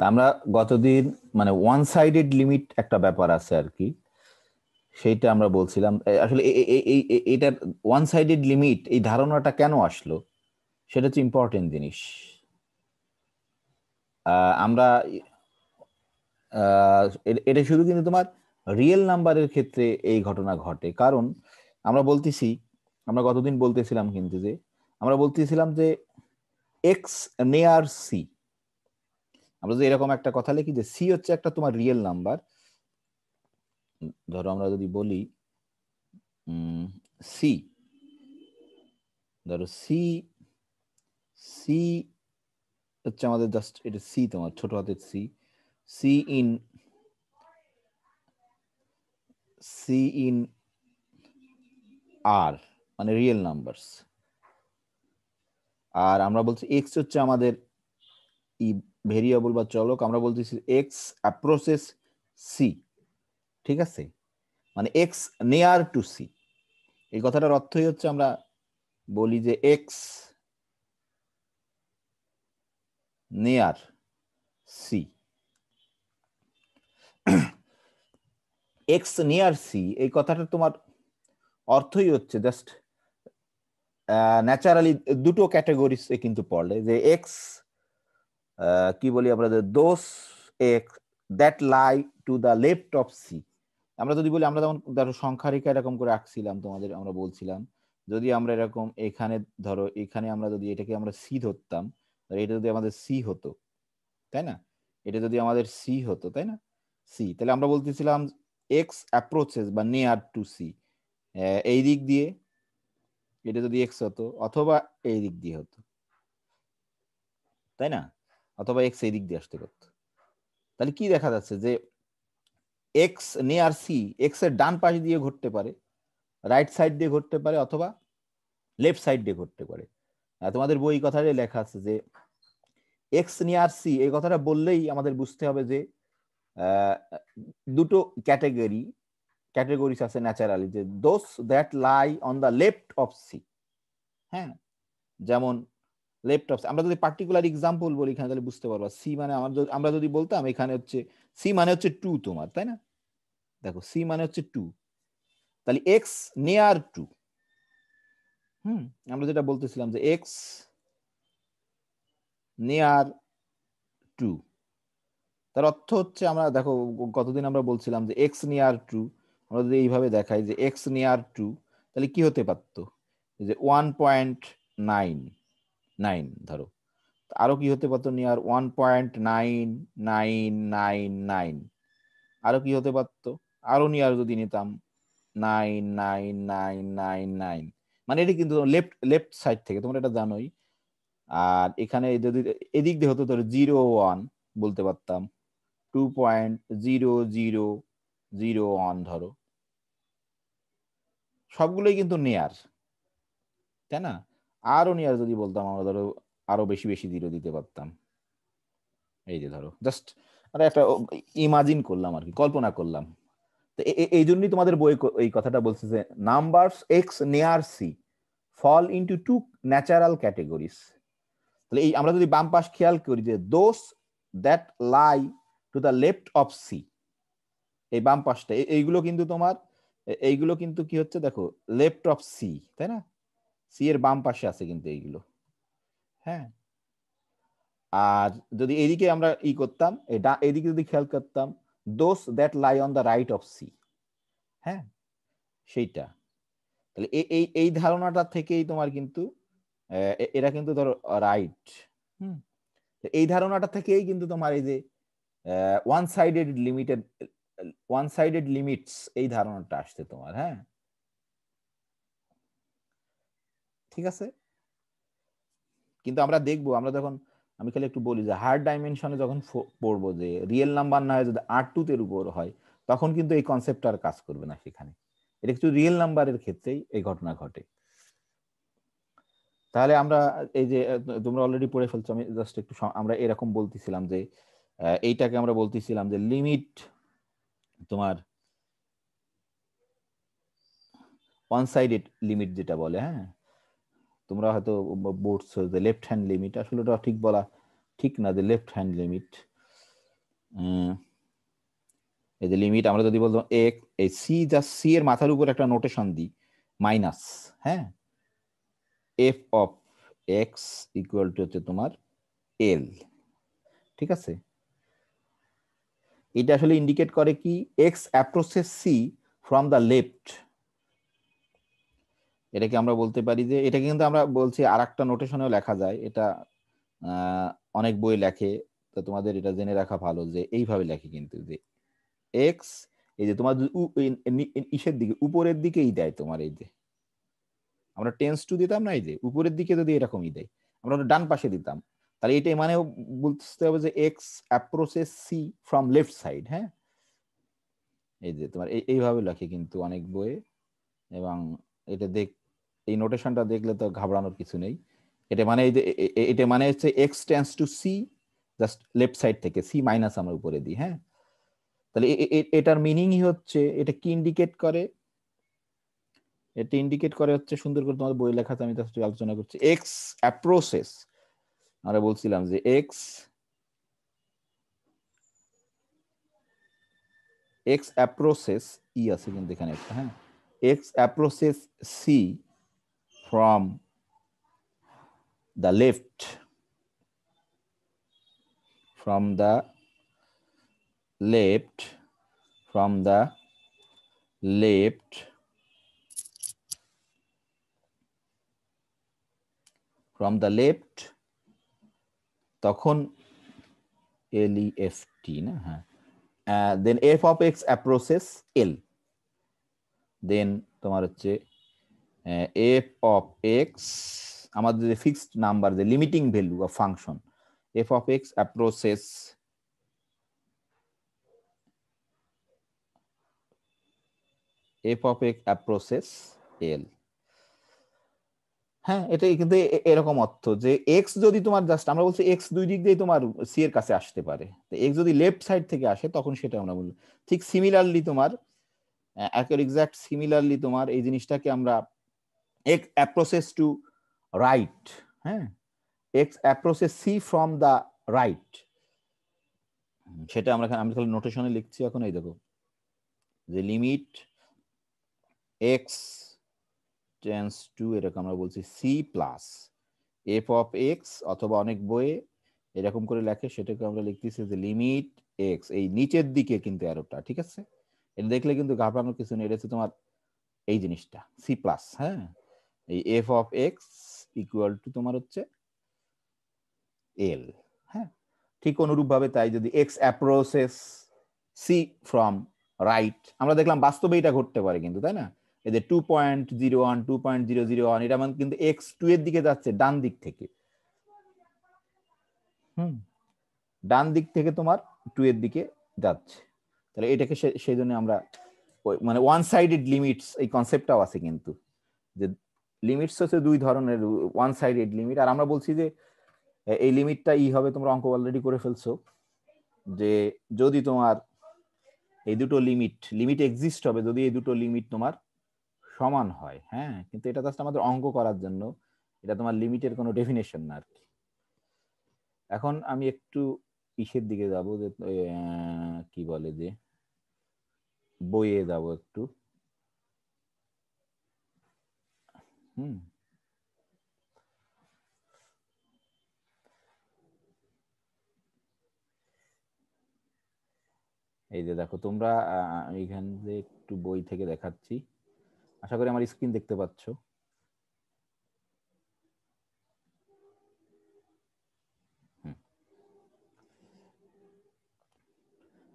আমরা গতদিন মানে ওয়ান সাইডেড লিমিট একটা ব্যাপার আছে আর কি, সেইটা আমরা বলছিলাম। আসলে এটার ওয়ান সাইডেড লিমিট এই ধারণাটা কেন আসলো সেটা হচ্ছে ইম্পর্টেন্ট জিনিস। আমরা এটা শুধু কিন্তু তোমার রিয়েল নাম্বারের ক্ষেত্রে এই ঘটনা ঘটে, কারণ আমরা বলতেছি, আমরা গতদিন বলতেছিলাম কিন্তু যে আমরা বলতেছিলাম যে এক্স নেয়ার সি, আমরা যদি এরকম একটা কথা লিখি যে সি হচ্ছে একটা তোমার রিয়েল নাম্বার। ধরো আমরা যদি বলি সি, ধরো সি, সি হচ্ছে আমাদের জাস্ট এটা সি, তোমার ছোট হাতের C, C in C in R মানে রিয়েল নাম্বারস। আর আমরা বলছি এক্স হচ্ছে আমাদের ই ভেরিয়েবল বা চলক, আমরা বলতেছি এক্স অ্যাপ্রোচেস সি, ঠিক আছে, মানে এক্স নিয়ার টু সি। এই কথাটার অর্থই হচ্ছে আমরা বলি যে X near C, X near C, এই কথাটা তোমার অর্থই হচ্ছে জাস্ট ন্যাচারালি দুটো ক্যাটাগরিজে কিন্তু পড়ে, যে এক্স কি বলি আমরা, those X that lie to the left of C. আমরা যদি বলি, আমরা যেমন ধরো সংখ্যা রেখা এরকম করে আঁকছিলাম তোমাদের, আমরা বলছিলাম যদি আমরা এরকম এখানে ধরো এখানে আমরা যদি এটাকে আমরা সি ধরতাম, এটা যদি আমাদের সি হতো, তাই না, এটা যদি আমাদের সি হতো, তাই না, সি, তাহলে আমরা বলতেছিলাম এক্স অ্যাপ্রোচেস বা নিয়ার টু সি এই দিক দিয়ে, এটা যদি এক্স হতো, অথবা এই দিক দিয়ে হতো, তাই না, অথবা এক্স এই দিক দিয়ে আসতে পারতো। তাহলে কি দেখা যাচ্ছে যে এক্স নিয়ার সি, এক্স এর ডান পাশ দিয়ে ঘুরতে পারে, রাইট সাইড দিয়ে ঘুরতে পারে, অথবা লেফট সাইড দিয়ে ঘুরতে পারে। তোমাদের বই কথাটাই লেখা আছে যে এক্স নিয়ার সি, এই কথাটা বললেই আমাদের বুঝতে হবে যে দুটো ক্যাটাগরিজ আছে ন্যাচারালি, যে those that lie on the left of C. হ্যাঁ, যেমন লেফট অফ, আমরা যদি পার্টিকুলার এক্সাম্পল বলি এখানে তাহলে বুঝতে পারবো। সি মানে আমরা যদি বলতাম এখানে হচ্ছে সি মানে হচ্ছে 2 তোমার, তাই না, দেখো সি মানে হচ্ছে 2, তাহলে এক্স নিয়ার 2, আমরা যেটা বলতেছিলাম যে এক্স নিয়ার 2, তার অর্থ হচ্ছে আমরা দেখো কতদিন আমরা বলছিলাম যে এক্স নিয়ার 2, আমরা যদি এইভাবে দেখাই যে এক্স নিয়ার 2, তাহলে কি হতে পারতো, যে 1.99 ধরো, আরো কি হতে পারতো, নিয়ার 1.9999, আরো কি হতে পারতো, আরো নিয়ার যদি নিতাম 99999, মানে এটা কিন্তু লেফট লেফট সাইড থেকে, তোমরা এটা জানোই। আর এখানে যদি এদিক দিয়ে হতো ধরো 0.1 বলতে পারতাম, 2.0001 ধরো, সবগুলোই কিন্তু নেয়ার, তাই না। আরো নেয়ার যদি বলতাম আমরা, ধরো আরো বেশি বেশি জিরো দিতে পারতাম। এই যে ধরো জাস্ট আমরা একটা ইমাজিন করলাম আর কি, কল্পনা করলাম। তো এই জন্যই তোমাদের বই এই কথাটা বলছে যে numbers X near C fall into two natural categories. তাহলে এই আমরা যদি বাম পাশ খেয়াল করি যে those that lie to the left of C, এই বাম পাশটা এইগুলো কিন্তু তোমার, এইগুলো কিন্তু কি হচ্ছে দেখো লেফট অফ সি, তাই না, সি এর বাম পাশে আছে কিন্তু এইগুলো। হ্যাঁ, আর যদি এইদিকে আমরা করতাম, এইদিকে যদি খেয়াল করতাম those that lie on the right of C, হ্যাঁ সেইটা। তাহলে এই ধারণাটা থেকেই তোমার কিন্তু এরা কিন্তু ধরো রাইট, এই ধারণাটা থেকেই কিন্তু তোমার এই যে ওয়ান সাইডেড লিমিটস এই ধারণাটা আসছে তোমার। হ্যাঁ, ঠিক আছে, কিন্তু আমরা দেখবো, আমরা যখন, আমি খালি একটু বলি যে হায়ার ডাইমেনশনে যখন পড়বো যে রিয়েল নাম্বার না হয় যদি R2 এর উপর হয়, তখন কিন্তু এই কনসেপ্টটা আর কাজ করবে না সেখানে। এটা কিছু রিয়েল নাম্বারের ক্ষেত্রেই এই ঘটনা ঘটে। তাহলে আমরা এই যে তোমরা অলরেডি পড়ে ফেলছো, আমি জাস্ট একটু আমরা এরকম বলতেছিলাম যে এইটাকে আমরা বলতেছিলাম যে লিমিট তোমার ওয়ান সাইডেড লিমিট যেটা বলে। হ্যাঁ, তোমরা হয়তো বলছো যে লেফট হ্যান্ড লিমিট, আসলে ওটা ঠিক বলা ঠিক না, যে লেফট হ্যান্ড লিমিট এই যে লিমিট আমরা যদি বলতাম এক এই সি জাস্ট সি এর মাথার উপর একটা নোটেশন দিই মাইনাস, হ্যাঁ, F of X equal two হচ্ছে তোমার এল, ঠিক আছে। এটা আসলে ইন্ডিকেট করে কি X approaches C from the left. এটাকে আমরা বলতে পারি যে এটাকে কিন্তু আমরা বলছি আর একটা নোটেশনেও লেখা যায়, এটা অনেক বই লেখে, তো তোমাদের এটা জেনে রাখা ভালো যে এইভাবে লেখে কিন্তু যে এক্স এই যে তোমার ইসের দিকে উপরের দিকেই দেয় তোমার, এই যে আমরা টেন্স টু দিতাম না, এই যে উপরের দিকে যদি এরকমই দেয় আমরা ডান পাশে দিতাম, তাহলে এটাই মানে বলতে হবে যে X approaches C from left side. হ্যাঁ, এই যে তোমার এইভাবে লেখে কিন্তু অনেক বইয়ে, এবং এটা এই নোটেশনটা দেখলে তো ঘাবড়ানোর কিছু নেই। এটা মানে এই যে এটা মানে হচ্ছে X tends to C just left side থেকে, সি মাইনাস আমরা উপরে দিই। হ্যাঁ, তাহলে এটার মিনিংই হচ্ছে, এটা কি ইন্ডিকেট করে, এটা ইন্ডিকেট করে হচ্ছে সুন্দর করে তোমাদের বই লেখাতে আমি আলোচনা করছি, এক্স অ্যাপ্রোচেস, আমরা বলছিলাম যে এক্স অ্যাপ্রোচেস ই আছে কিন্তু এখানে একটা, হ্যাঁ, X approaches C from the left, from the left from the left from the left তখন LEFT না, হ্যাঁ, then f of x approaches L, then তোমার হচ্ছে f of x আমাদের যে ফিক্সড নাম্বার, যে limiting value of function, f of x approaches L। হ্যাঁ, এটাই কিন্তু এরকম অর্থ যে এক্স যদি তোমার জাস্ট আমরা বলছি এক্স দুই দিক দিয়ে তোমার সি এর কাছে আসতে পারে, তো এক্স যদি লেফট সাইড থেকে আসে তখন সেটা আমরা বলবো। ঠিক সিমিলারলি তোমার এক্সাক্ট সিমিলারলি তোমার এই জিনিসটাকে আমরা এক্স অ্যাপ্রোচেস টু রাইট, হ্যাঁ, X approaches C from the right, সেটা আমরা আমি তাহলে নোটেশনে লিখছি এখন, এই দেখো যে লিমিট এক্স টেন্স টু, এটাকে আমরা বলছি C plus F of X, অথবা অনেক বইয়ে এরকম করে লেখে, সেটাকে আমরা লিখতেছি যে লিমিট এক্স, এই নিচের দিকে কিন্তু অ্যারোটা, ঠিক আছে, এটা দেখলে কিন্তু ঘাবড়ানোর কিছু নেই, এটা হচ্ছে তোমার এই জিনিসটা সি প্লাস, হ্যাঁ, এই F of X equal to তোমার হচ্ছে এল। হ্যাঁ, ঠিক অনুরূপ ভাবে তাই যদি X approaches C from right, আমরা দেখলাম বাস্তবে এটা ঘটতে পারে কিন্তু, তাই না, এই যে 2.01 2.001 এটা মানে কিন্তু এক্স টু এর দিকে যাচ্ছে ডান দিক থেকে, ডান দিক থেকে তোমার টু এর দিকে যাচ্ছে, তাহলে এটাকে সেই জন্য আমরা মানে ওয়ান সাইডেড লিমিটস এই কনসেপ্টটাও আছে কিন্তু, যে লিমিটস হচ্ছে দুই ধরনের, ওয়ান সাইডেড লিমিট, আর আমরা বলছি যে এই লিমিটটা ই হবে, তোমরা অঙ্ক অলরেডি করে ফেলছো, যে যদি তোমার এই দুটো লিমিট এক্সিস্ট হবে যদি এই দুটো লিমিট তোমার সমান হয়। হ্যাঁ, কিন্তু এটা জাস্ট আমাদের অঙ্ক করার জন্য, এটা তোমার লিমিটের কোনো ডেফিনেশন না আর কি। এখন আমি একটু ইসের দিকে যাব, যে কি বলে যে বইয়ে যাব একটু। এই যে দেখো তোমরা এইখান থেকে একটু বই থেকে দেখাচ্ছি, আশা করি আমার স্ক্রিন দেখতে পাচ্ছ।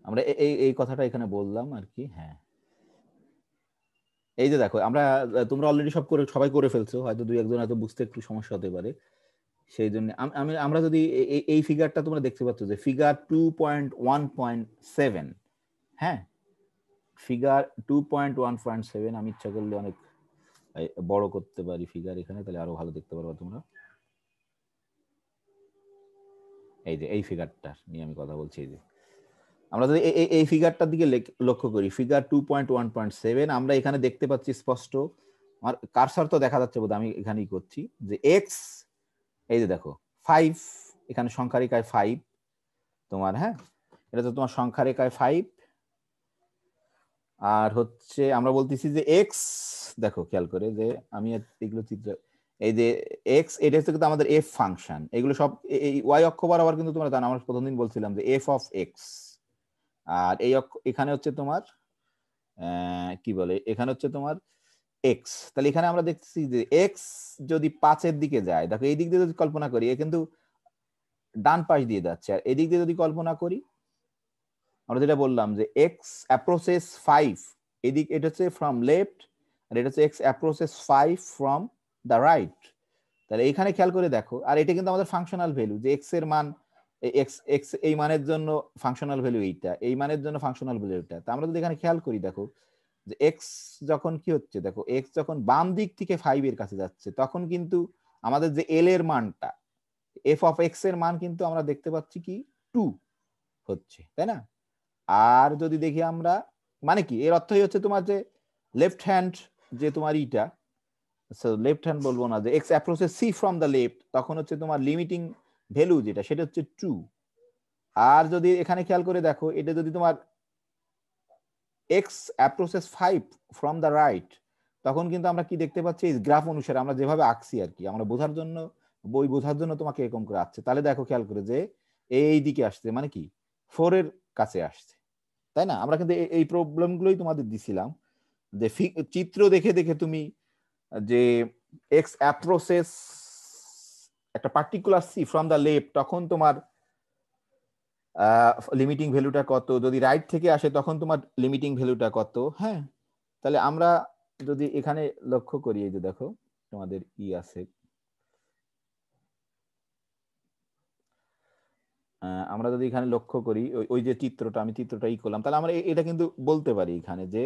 আমরা এই কথাটা এখানে বললাম আর কি। হ্যাঁ, এই যে দেখো আমরা, তোমরা অলরেডি সবাই করে ফেলছো, হয়তো দুই একজন হয়তো বুঝতে একটু সমস্যা হতে পারে, সেই জন্য আমরা যদি এই ফিগারটা তোমরা দেখতে পাচ্ছ যে ফিগার 2.1.7, হ্যাঁ, ফিগার 2.1.7, আমি ইচ্ছা করলে অনেক বড় করতে পারি ফিগার এখানে, তাহলে আরো ভালো দেখতে পারবা তোমরা। এই যে এই ফিগারটা নিয়ে আমি কথা বলছি, এই যে আমরা যদি এই ফিগারটার দিকে লক্ষ্য করি, ফিগার 2.1.7, আমরা এখানে দেখতে পাচ্ছি স্পষ্ট, আমার কারসর তো দেখা যাচ্ছে বোধ, আমি এখানেই করছি যে এক্স, এই যে দেখো 5, এখানে সংখ্যারিকায় 5 তোমার, হ্যাঁ, এটা তো তোমার সংখ্যা রেখায় 5, আর হচ্ছে আমরা বলতেছি যে এক্স, দেখো খেয়াল করে যে আমি এগুলো চিত্র, এই যে এক্স এটা হচ্ছে কিন্তু আমাদের এফ ফাংশন, এগুলো সব এই ওয়াই অক্ষ বরাবর কিন্তু তোমরা জানো, আমরা প্রথম দিন বলছিলাম যে এফ অফ এক্স, আর এই এখানে হচ্ছে তোমার কি বলে, এখানে হচ্ছে তোমার এক্স। তাহলে এখানে আমরা দেখতেছি যে এক্স যদি 5-এর দিকে যায়, দেখো এই দিক দিয়ে যদি কল্পনা করি, এ কিন্তু ডান পাশ দিয়ে যাচ্ছে, আর এদিক দিয়ে যদি কল্পনা করি, আমরা যেটা বললাম যে এক্স অ্যাপ্রোচেস 5, এদিক এটা হচ্ছে ফ্রম লেফট, আর এটা হচ্ছে x approaches 5 from the right. তাহলে এখানে খেয়াল করে দেখো, আর এটা কিন্তু আমাদের ফাংশনাল ভ্যালু, যে এক্স এর মান, এক্স এক্স এই মানের জন্য ফাংশনাল ভ্যালু এইটা, এই মানের জন্য ফাংশনাল ভ্যালু এটা। তা আমরা যদি এখানে খেয়াল করি, দেখো যে এক্স যখন কি হচ্ছে, দেখো এক্স যখন বাম দিক থেকে 5 এর কাছে যাচ্ছে, তখন কিন্তু আমাদের যে এল এর মানটা, এফ অফ এক্স এর মান কিন্তু আমরা দেখতে পাচ্ছি কি 2 হচ্ছে, তাই না? আর যদি দেখি আমরা, মানে কি এর অর্থই হচ্ছে তোমার যে লেফট হ্যান্ড, যে তোমার ইটা লেফট হ্যান্ড বলবো না, যে X approaches C from the left, তখন হচ্ছে তোমার লিমিটিং ভ্যালু যেটা, সেটা হচ্ছে 2। আর যদি এখানে খেয়াল করে দেখো, এটা যদি তোমার x approaches 5 from the right, তখন কিন্তু আমরা কি দেখতে পাচ্ছি, এই গ্রাফ অনুসারে আমরা যেভাবে আঁকছি আর কি, আমরা বোঝার জন্য, বই বোঝার জন্য তোমাকে এরকম করে আসছে। তাহলে দেখো খেয়াল করে যে এই দিকে আসছে, মানে কি 4 এর কাছে আসছে, তাই না? আমরা কিন্তু এই প্রবলেমগুলোই তোমাদের দিছিলাম, যে চিত্র দেখে দেখে তুমি যে এক্স অ্যাপ্রোচেস একটা particular C from the left, তখন তোমার লিমিটিং ভ্যালুটা কত, যদি রাইট থেকে আসে তখন তোমার লিমিটিং ভ্যালুটা কত। হ্যাঁ, তাহলে আমরা যদি এখানে লক্ষ্য করি, এই যে দেখো তোমাদের ই আছে, আমরা যদি এখানে লক্ষ্য করি, ওই যে চিত্রটা, আমি চিত্রটা ই করলাম, তাহলে আমরা এটা কিন্তু বলতে পারি এখানে যে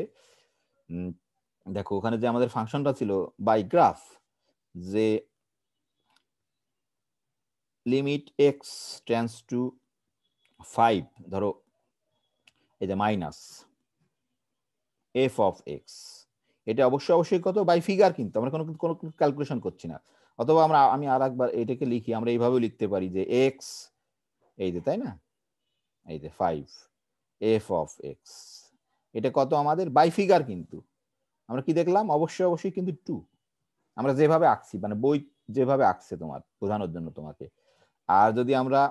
দেখো ওখানে যে আমাদের ফাংশনটা ছিল বাই গ্রাফ, যে লিমিট এক্স টেন্ডস টু 5, ধরো এই যে মাইনাস এফ অফ এক্স, এটা অবশ্যই কত বাই ফিগার, কিন্তু আমরা কোনো কোনো ক্যালকুলেশন করছি না। অথবা আমি আর একবার এটাকে লিখি, আমরা এইভাবে লিখতে পারি যে এক্স, এই যে তাই না, এই যে 5 এফ অফ এক্স, এটা কত আমাদের বাই ফিগার, কিন্তু আমরা কি দেখলাম, অবশ্যই কিন্তু 2, আমরা যেভাবে আঁকছি, মানে বই যেভাবে আঁকছে তোমার বোঝানোর জন্য তোমাকে। আর যদি আমরা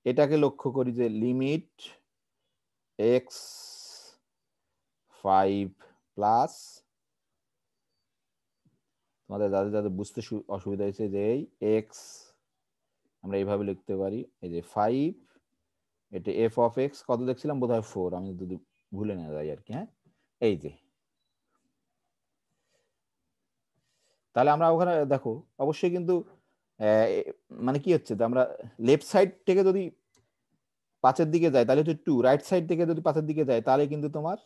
এটাকে লক্ষ্য করি যে লিমিট এক্স 5 প্লাস, তোমাদের যাদের যাদের বুঝতে অসুবিধা হয়েছে, যে এই এক্স আমরা এইভাবে লিখতে পারি, এই যে 5, এটা এফ অফ এক্স কত দেখছিলাম, বোধহয় 4, আমি যদি ভুলে না যাই আর কি। হ্যাঁ, এই যে, তাহলে আমরা ওখানে দেখো অবশ্যই কিন্তু মানে কি হচ্ছে, আমরা লেফট সাইড থেকে যদি 5-এর দিকে যায় তাহলে হচ্ছে 2, রাইট সাইড থেকে যদি 5-এর দিকে যায় তাহলে কিন্তু তোমার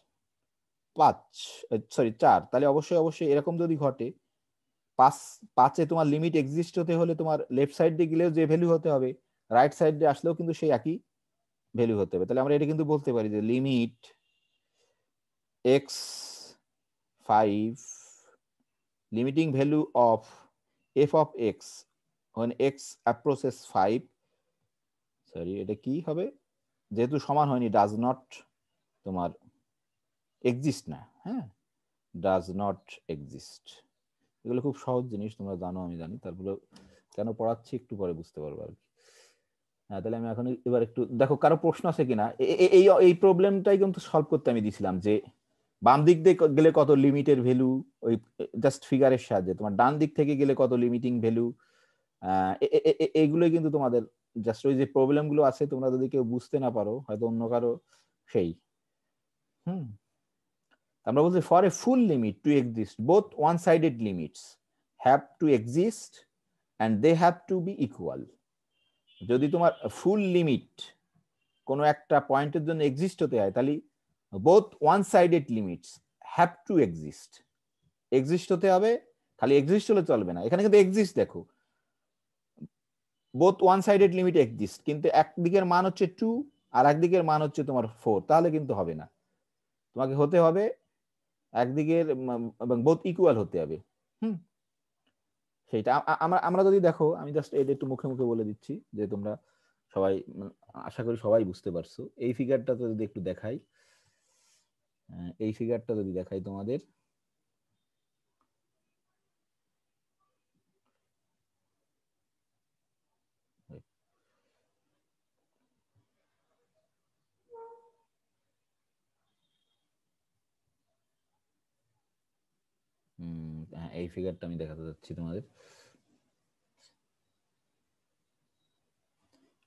5, সরি 4। তাহলে অবশ্যই এরকম যদি ঘটে, 5-এ তোমার লিমিট এক্সিস্ট হতে হলে তোমার লেফট সাইড দিয়ে গেলেও যে ভ্যালু হতে হবে, রাইট সাইড দিয়ে আসলেও কিন্তু সেই একই ভ্যালু হতে হবে। তাহলে আমরা এটা কিন্তু বলতে পারি যে limit x 5, limiting value of F of x when x approaches 5, sorry এটা কি হবে, যেহেতু সমান হয়নি, ডাজ নট তোমার এক্সিস্ট না, হ্যাঁ, ডাজ নট এক্সিস্ট। এগুলো খুব সহজ জিনিস, তোমরা জানো আমি জানি, তারপরে কেন পড়াচ্ছি একটু পরে বুঝতে পারবো আর কি। হ্যাঁ, তাহলে আমি এখন এবার একটু দেখো কারো প্রশ্ন আছে কিনা, এই এই প্রবলেমটাই কিন্তু সলভ করতে আমি দিছিলাম, যে বাম দিক দিয়ে গেলে কত লিমিটের ভ্যালু, ওই জাস্ট ফিগারের সাহায্যে, তোমার ডান দিক থেকে গেলে কত লিমিটিং ভ্যালু, এইগুলোই কিন্তু তোমাদের জাস্ট ওই যে প্রবলেম গুলো আছে, তোমরা যদি কেউ বুঝতে না পারো, হয়তো অন্য কারো সেই হুম আমরা বলছি for a full limit to exist both one sided limits have to exist and they have to be equal. যদি তোমার ফুল লিমিট কোনো একটা পয়েন্টের জন্য এক্সিস্ট হতে হয়, তাহলে both one sided limits have to exist হতে হবে। খালি এক্সিস্ট হলে চলবে না, এখানে কিন্তু এক্সিস্ট দেখো, both one sided limit exist, কিন্তু একদিকের মান হচ্ছে 2 আর একদিকের মান হচ্ছে তোমার 4, তাহলে কিন্তু হবে না, তোমাকে হতে হবে একদিকের এবং বোথ ইকুয়াল হতে হবে। হুম, সেইটা আমরা যদি দেখো, আমি জাস্ট এটা একটু মুখে মুখে বলে দিচ্ছি যে তোমরা সবাই আশা করি সবাই বুঝতে পারছো। এই ফিগারটা তো যদি একটু দেখাই, এই ফিগারটা যদি দেখাই তোমাদের, এই ফিগারটা আমি দেখাতে যাচ্ছি তোমাদের।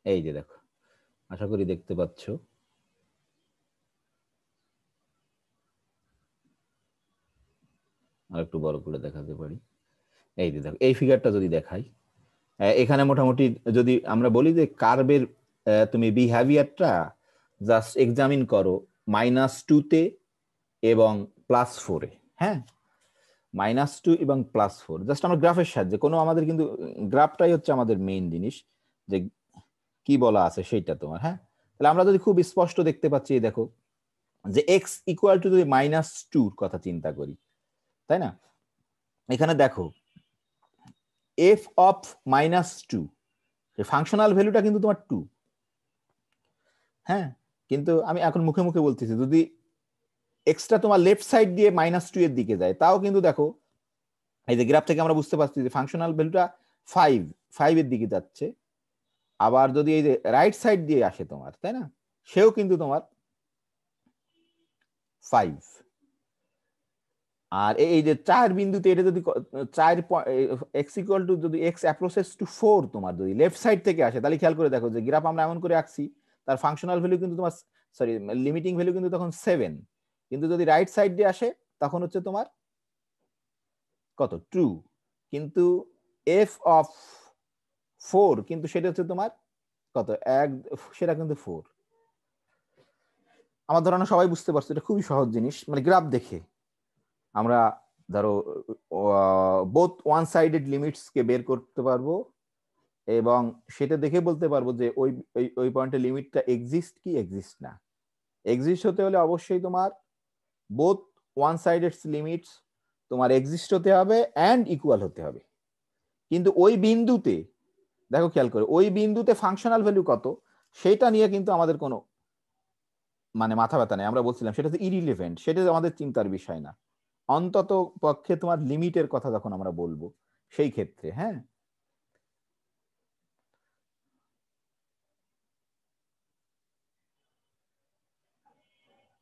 এই যে দেখো, আশা করি দেখতে পাচ্ছ। আর একটু বড় করে দেখাতে পারি। এই যে দেখো, এই ফিগারটা যদি দেখাই, এখানে মোটামুটি যদি আমরা বলি যে কার্ভের তুমি বিহেভিয়ারটা জাস্ট এক্সামিন করো -2 এবং +4-এ। হ্যাঁ, -2 এবং +4 জাস্ট আমরা গ্রাফের সাহায্যে, কোনো আমাদের কিন্তু গ্রাফটাই হচ্ছে আমাদের মেইন জিনিস, যে কি বলা আছে সেইটা তোমার। হ্যাঁ, তাহলে আমরা যদি খুব স্পষ্ট দেখতে পাচ্ছি, দেখো যে x ইকুয়াল টু যদি -2 কথা চিন্তা করি, তাই না? এখানে দেখো f অফ -2, ফাংশনাল ভ্যালুটা কিন্তু তোমার 2। হ্যাঁ, কিন্তু আমি এখন মুখে মুখে বলতেছি, যদি এক্সটা তোমার লেফট সাইড দিয়ে -2 এর দিকে যায়, তাও কিন্তু দেখো এই যে গ্রাফ থেকে আমরা বুঝতে পারছি যে ফাংশনাল ভ্যালুটা 5 এর দিকে যাচ্ছে। আবার যদি এই যে রাইট সাইড দিয়ে আসে তোমার, তাই না, সেও কিন্তু তোমার 5। আর এই যে 4 বিন্দুতে এটা যদি 4 এক্স ইকুয়াল টু, যদি এক্স অ্যাপ্রোচেস টু 4 তোমার যদি লেফট সাইড থেকে আসে, তাহলে খেয়াল করে দেখো যে গ্রাফ আমরা এমন করে আঁকছি, তার ফাংশনাল ভ্যালু কিন্তু তোমার, সরি লিমিটিং ভ্যালু কিন্তু তখন 7, কিন্তু যদি রাইট সাইড দিয়ে আসে তখন হচ্ছে তোমার কত, 2। কিন্তু এফ অফ 4 কিন্তু সেটা হচ্ছে তোমার কত, 1, সেটা কিন্তু 4। আমার ধারণা সবাই বুঝতে পারছো, এটা খুবই সহজ জিনিস, মানে গ্রাফ দেখে আমরা ধরো বোথ ওয়ান সাইডেড লিমিটস কে বের করতে পারবো, এবং সেটা দেখে বলতে পারবো যে ওই ওই পয়েন্টে লিমিটটা এক্সিস্ট কি এক্সিস্ট না। এক্সিস্ট হতে হলে অবশ্যই তোমার বোথ ওয়ান সাইডেড লিমিটস তোমার এক্সিস্ট হতে হবে অ্যান্ড ইকুয়াল হতে হবে। কিন্তু ওই বিন্দুতে দেখো, খেয়াল করে, ওই বিন্দুতে ফাংশনাল ভ্যালু কত সেটা নিয়ে কিন্তু আমাদের কোনো মানে মাথা ব্যথা নেই। আমরা বলছিলাম সেটা তো ইরিলেভেন্ট, সেটা আমাদের চিন্তার বিষয় না। অন্তত পক্ষে তোমার লিমিটের কথা যখন আমরা বলবো সেই ক্ষেত্রে, হ্যাঁ,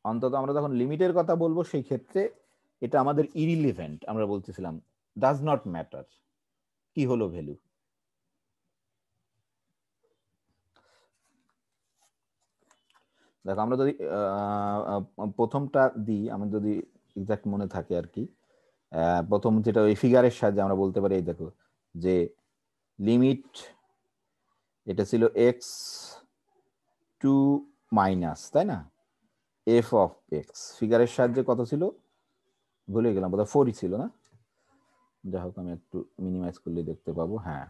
অন্তত আমরা যখন লিমিটের কথা বলবো সেই ক্ষেত্রে এটা আমাদের ইরিলেভেন্ট। আমরা বলতেছিলাম ডাজ নট ম্যাটার কি হলো ভ্যালু। দেখো আমরা যদি প্রথমটা দিই, আমার যদি এক্সাক্ট মনে থাকে আর কি, প্রথম যেটা ওই ফিগারের সাহায্যে আমরা বলতে পারি, এই দেখো যে লিমিট এটা ছিল এক্স টু মাইনাস, তাই না, এফ অফ এক্স, ফিগারের সাহায্যে কত ছিল ভুলে গেলাম, বোধহয় 4ই ছিল না, যাই হোক আমি একটু মিনিমাইজ করলে দেখতে পাবো। হ্যাঁ,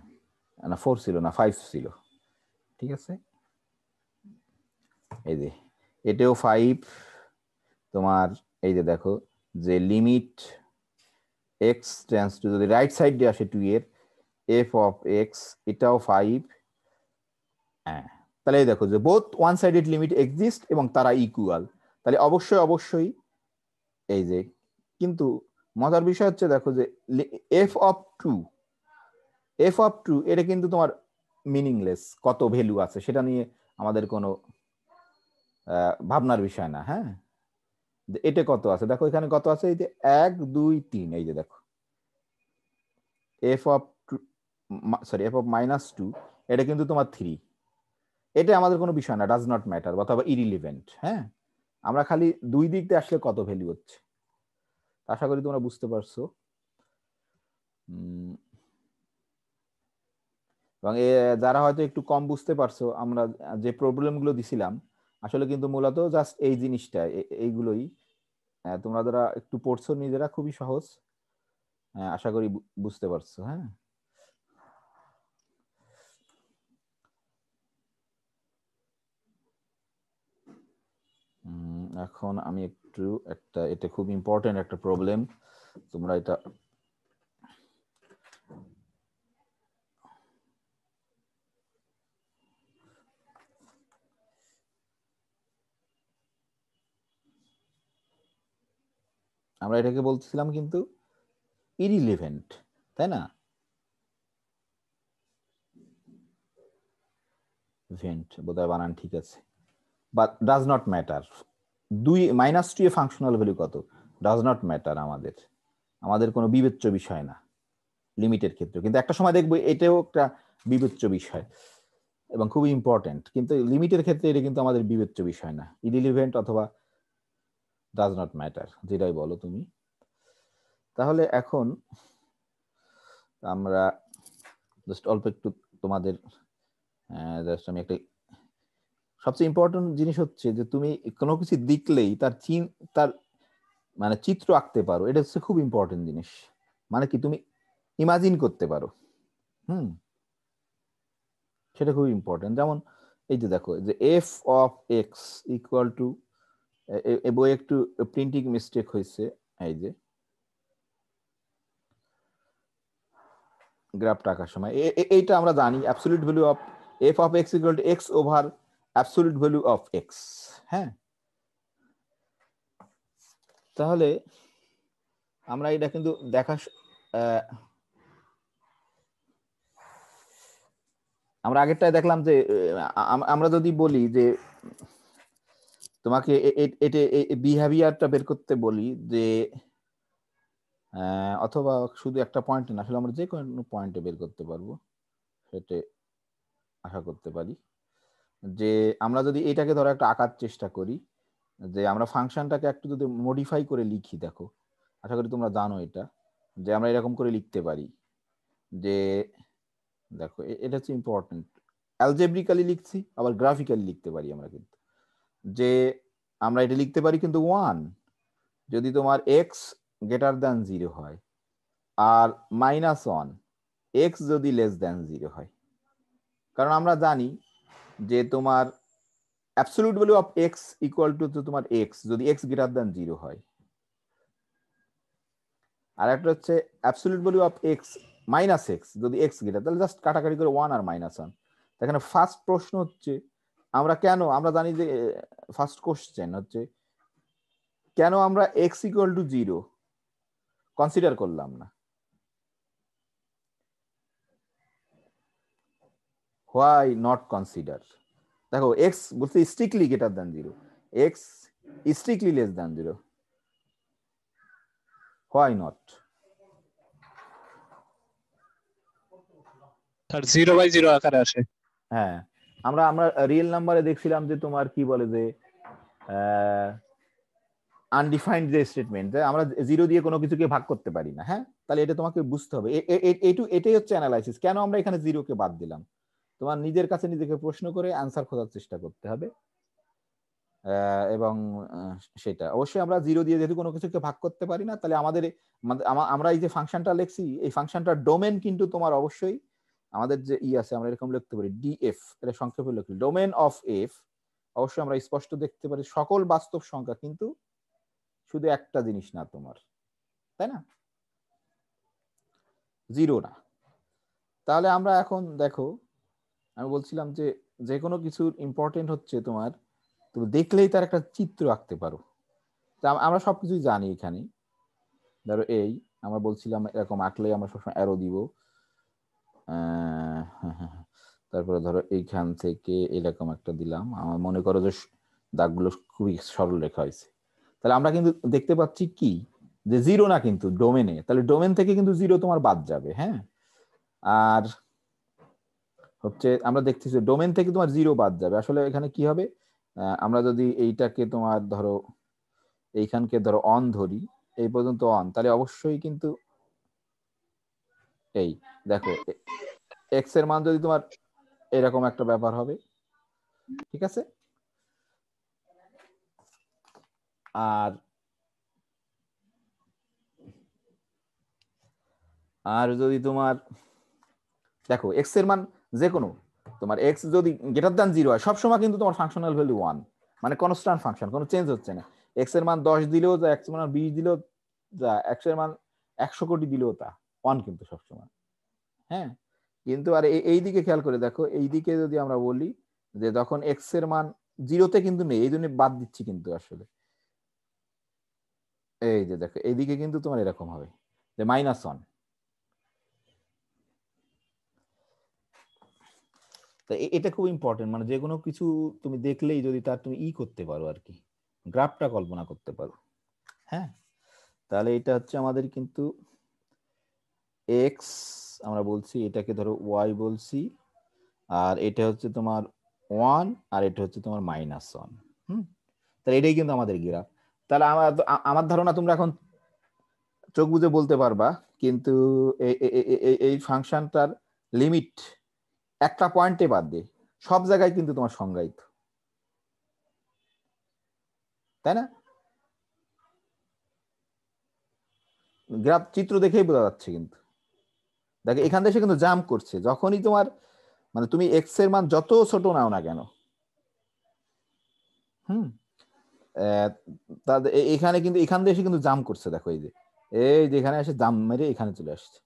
না 4 ছিল না, 5 ছিল, ঠিক আছে। এই যে এটাও 5 তোমার। এই যে দেখো যে লিমিট এক্স টেন্স টু, যদি রাইট সাইড দিয়ে আসে 2 এর, এফ অফ এক্স এটাও 5। হ্যাঁ, তাহলে এই দেখো যে both one sided limit exist এবং তারা ইকুয়াল, তাহলে অবশ্যই অবশ্যই এই যে, কিন্তু মজার বিষয় হচ্ছে দেখো যে এফ অফ টু, এটা কিন্তু তোমার মিনিংলেস, কত ভ্যালু আছে সেটা নিয়ে আমাদের কোনো ভাবনার বিষয় না। হ্যাঁ, এটা কত আছে দেখো, এখানে কত আছে, এই যে 1 2 3, এই যে দেখো F of two, sorry F of -2, এটা কিন্তু তোমার 3। এটা আমাদের কোনো বিষয় না, ডাজ নট ম্যাটার অথবা ইরিলিভেন্ট। হ্যাঁ, আমরা খালি দুই দিক দিয়ে আসলে কত ভ্যালু হচ্ছে, আশা করি তোমরা বুঝতে পারছো। এবং যারা হয়তো একটু কম বুঝতে পারছো, আমরা যে প্রবলেমগুলো দিছিলাম আসলে কিন্তু মূলত জাস্ট এই জিনিসটা, এইগুলোই তোমরা যারা একটু পড়ছো নিজেরা, খুবই সহজ, আশা করি বুঝতে পারছো। হ্যাঁ, এখন আমি একটু এটা খুব ইম্পর্টেন্ট একটা প্রবলেম, তোমরা এটা আমরা এটাকে বলছিলাম কিন্তু ইরিলেভেন্ট, তাই না? ভেন্ট বোধহয় বানান ঠিক আছে, but does not matter. -2 A functional value কত ডাজ নট ম্যাটার, আমাদের কোনো বিবেচ্য বিষয় না লিমিটের ক্ষেত্রে। কিন্তু একটা সময় দেখবো এটাও একটা বিবেচ্য বিষয় এবং খুবই ইম্পর্টেন্ট, কিন্তু লিমিটের ক্ষেত্রে এটা কিন্তু আমাদের বিবেচ্য বিষয় না। ইরিলেভেন্ট অথবা ডাজ নট ম্যাটার, যেটাই বলো তুমি। তাহলে এখন আমরা জাস্ট অল্প একটু তোমাদের জাস্ট আমি একটা সবচেয়ে ইম্পর্টেন্ট জিনিস হচ্ছে যে তুমি কোনো কিছু দেখলেই তার মানে চিত্র আঁকতে পারো, এটা হচ্ছে খুব ইম্পর্টেন্ট জিনিস। মানে কি তুমি ইমাজিন করতে পারো, সেটা খুব ইম্পর্টেন্ট। যেমন এই যে দেখো যে F of X equal two, বই একটু প্রিন্টিং মিস্টেক হয়েছে, এই যে গ্রাফটা আঁকার সময় এইটা আমরা জানি absolute value of F of X equal two x over absolute value of x. হ্যাঁ, তাহলে আমরা এটা কিন্তু আমরা আগেরটায় দেখলাম যে আমরা যদি বলি যে তোমাকে এটা বিহেভিয়ারটা বের করতে বলি যে অথবা শুধু একটা পয়েন্ট না, আসলে আমরা যে কোনো পয়েন্টে বের করতে পারবো, সেটা আশা করতে পারি। যে আমরা যদি এটাকে ধরো একটা আঁকার চেষ্টা করি, যে আমরা ফাংশনটাকে একটু যদি মডিফাই করে লিখি, দেখো আশা করি তোমরা জানো এটা, যে আমরা এরকম করে লিখতে পারি যে দেখো এটা হচ্ছে ইম্পর্টেন্ট, অ্যালজেব্রিক্যালি লিখছি আবার গ্রাফিক্যালি লিখতে পারি আমরা, কিন্তু যে আমরা এটা লিখতে পারি কিন্তু 1 যদি তোমার এক্স গ্রেটার দ্যান 0 হয়, আর -1 এক্স যদি লেস দ্যান 0 হয়। কারণ আমরা জানি যে তোমার absolute value of X equal to তোমার এক্স যদি এক্স গ্রেটার দ্যান 0 হয়, আর একটা হচ্ছে absolute value of x minus x যদি এক্স গ্রেটার, তাহলে জাস্ট কাটাকাটি করে 1 আর -1। এখানে ফার্স্ট প্রশ্ন হচ্ছে আমরা জানি যে ফার্স্ট কোশ্চেন হচ্ছে কেন আমরা এক্স ইকুয়াল টু 0 কনসিডার করলাম না? Why not consider? দেখো এক্স বলতে strictly greater than 0, x strictly less than 0, why not? তার 0/0 আকারে আসে। হ্যাঁ, আমরা রিয়েল নাম্বারে দেখছিলাম যে তোমার কি বলে যে আনডিফাইন্ড যে স্টেটমেন্ট, আমরা 0 দিয়ে কোনো কিছুকে ভাগ করতে পারি না। হ্যাঁ, তাহলে এটা তোমাকে বুঝতে হবে, এটাই হচ্ছে অ্যানালাইসিস, কেন আমরা এখানে 0 কে বাদ দিলাম। তোমার নিজের কাছে নিজেকে প্রশ্ন করে অ্যান্সার খোঁজার চেষ্টা করতে হবে। এবং সেটা অবশ্যই আমরা 0 দিয়ে যেহেতু কোনো কিছুকে ভাগ করতে পারি না, তাহলে আমরা এই যে ফাংশনটা লিখছি, এই ফাংশনটার ডোমেন কিন্তু তোমার অবশ্যই আমাদের যে আছে, আমরা এরকম লিখতে পারি ডিএফ, এটা সংক্ষেপে লিখি ডোমেন অফ এফ। অবশ্যই আমরা স্পষ্ট দেখতে পারি সকল বাস্তব সংখ্যা, কিন্তু শুধু একটা জিনিস না তোমার, তাই না, 0 না। তাহলে আমরা এখন দেখো, আমি বলছিলাম যে যে কোনো কিছুর ইম্পর্টেন্ট হচ্ছে তোমার তুমি দেখলেই তার একটা চিত্র আঁকতে পারো। আমরা সবকিছুই জানি এখানে, ধরো এই আমরা বলছিলাম এরকম আঁকলেই আমরা সবসময় অ্যারো দিব, তারপরে ধরো এইখান থেকে এরকম একটা দিলাম, আমার মনে করো যে দাগগুলো খুবই সরল রেখা হয়েছে, তাহলে আমরা কিন্তু দেখতে পাচ্ছি কি যে 0 না কিন্তু ডোমেনে, তাহলে ডোমেন থেকে কিন্তু 0 তোমার বাদ যাবে। হ্যাঁ, আর হচ্ছে আমরা দেখতেছি ডোমেন থেকে তোমার 0 বাদ যাবে। আসলে এখানে কি হবে, আমরা যদি এইটাকে তোমার ধরো এইখানকে ধরো অন ধরি, এই পর্যন্ত অন, তাহলে অবশ্যই কিন্তু এই দেখো এক্স এর মান যদি তোমার এরকম একটা ব্যাপার হবে, ঠিক আছে। আর যদি তোমার দেখো এক্স এর মান যে কোনো তোমার এক্স যদি গ্রেটার দ্যান 0 হয়, সবসময় কিন্তু তোমার ফাংশনাল ভ্যালু 1, মানে কনস্ট্যান্ট ফাংশন, কোনো চেঞ্জ হচ্ছে না। এক্স এর মান 10 দিলেও যা, এক্স এর মান 20 দিলেও যা, এক্স এর মান 100 কোটি দিলেও তা 1 কিন্তু সবসময়। হ্যাঁ, কিন্তু আর এই দিকে খেয়াল করে দেখো, এই দিকে যদি আমরা বলি যে যখন এক্স এর মান 0-তে কিন্তু নেই, এই জন্য বাদ দিচ্ছি কিন্তু আসলে এই যে দেখো এইদিকে কিন্তু তোমার এরকম হবে যে -1। তো এটা খুব ইম্পর্টেন্ট, মানে যে কোনো কিছু তুমি দেখলেই যদি তার তুমি করতে পারো আর কি, গ্রাফটা কল্পনা করতে পারো। হ্যাঁ, তাহলে এটা হচ্ছে আমাদের কিন্তু এক্স আমরা বলছি, এটাকে ধরো ওয়াই বলছি, আর এটা হচ্ছে তোমার 1, আর এটা হচ্ছে তোমার -1। তাহলে এটাই কিন্তু আমাদের গ্রাফ। তাহলে আমার ধারণা তোমরা এখন চোখ বুজে বলতে পারবা, কিন্তু এই ফাংশনটার লিমিট একটা পয়েন্টে বাদ দিয়ে সব জায়গায় কিন্তু তোমার সংজ্ঞায়িত, তাই না? গ্রাফ চিত্র দেখেই বোঝা যাচ্ছে। কিন্তু দেখো এখান থেকে কিন্তু জাম্প করছে, যখনই তোমার মানে তুমি এক্স এর মান যত ছোট নাও না কেন, হুম, এখানে কিন্তু এখান দিয়ে এসে কিন্তু জাম্প করছে। দেখো এই যে এখানে এসে জাম্প মেরে এখানে চলে আসছে।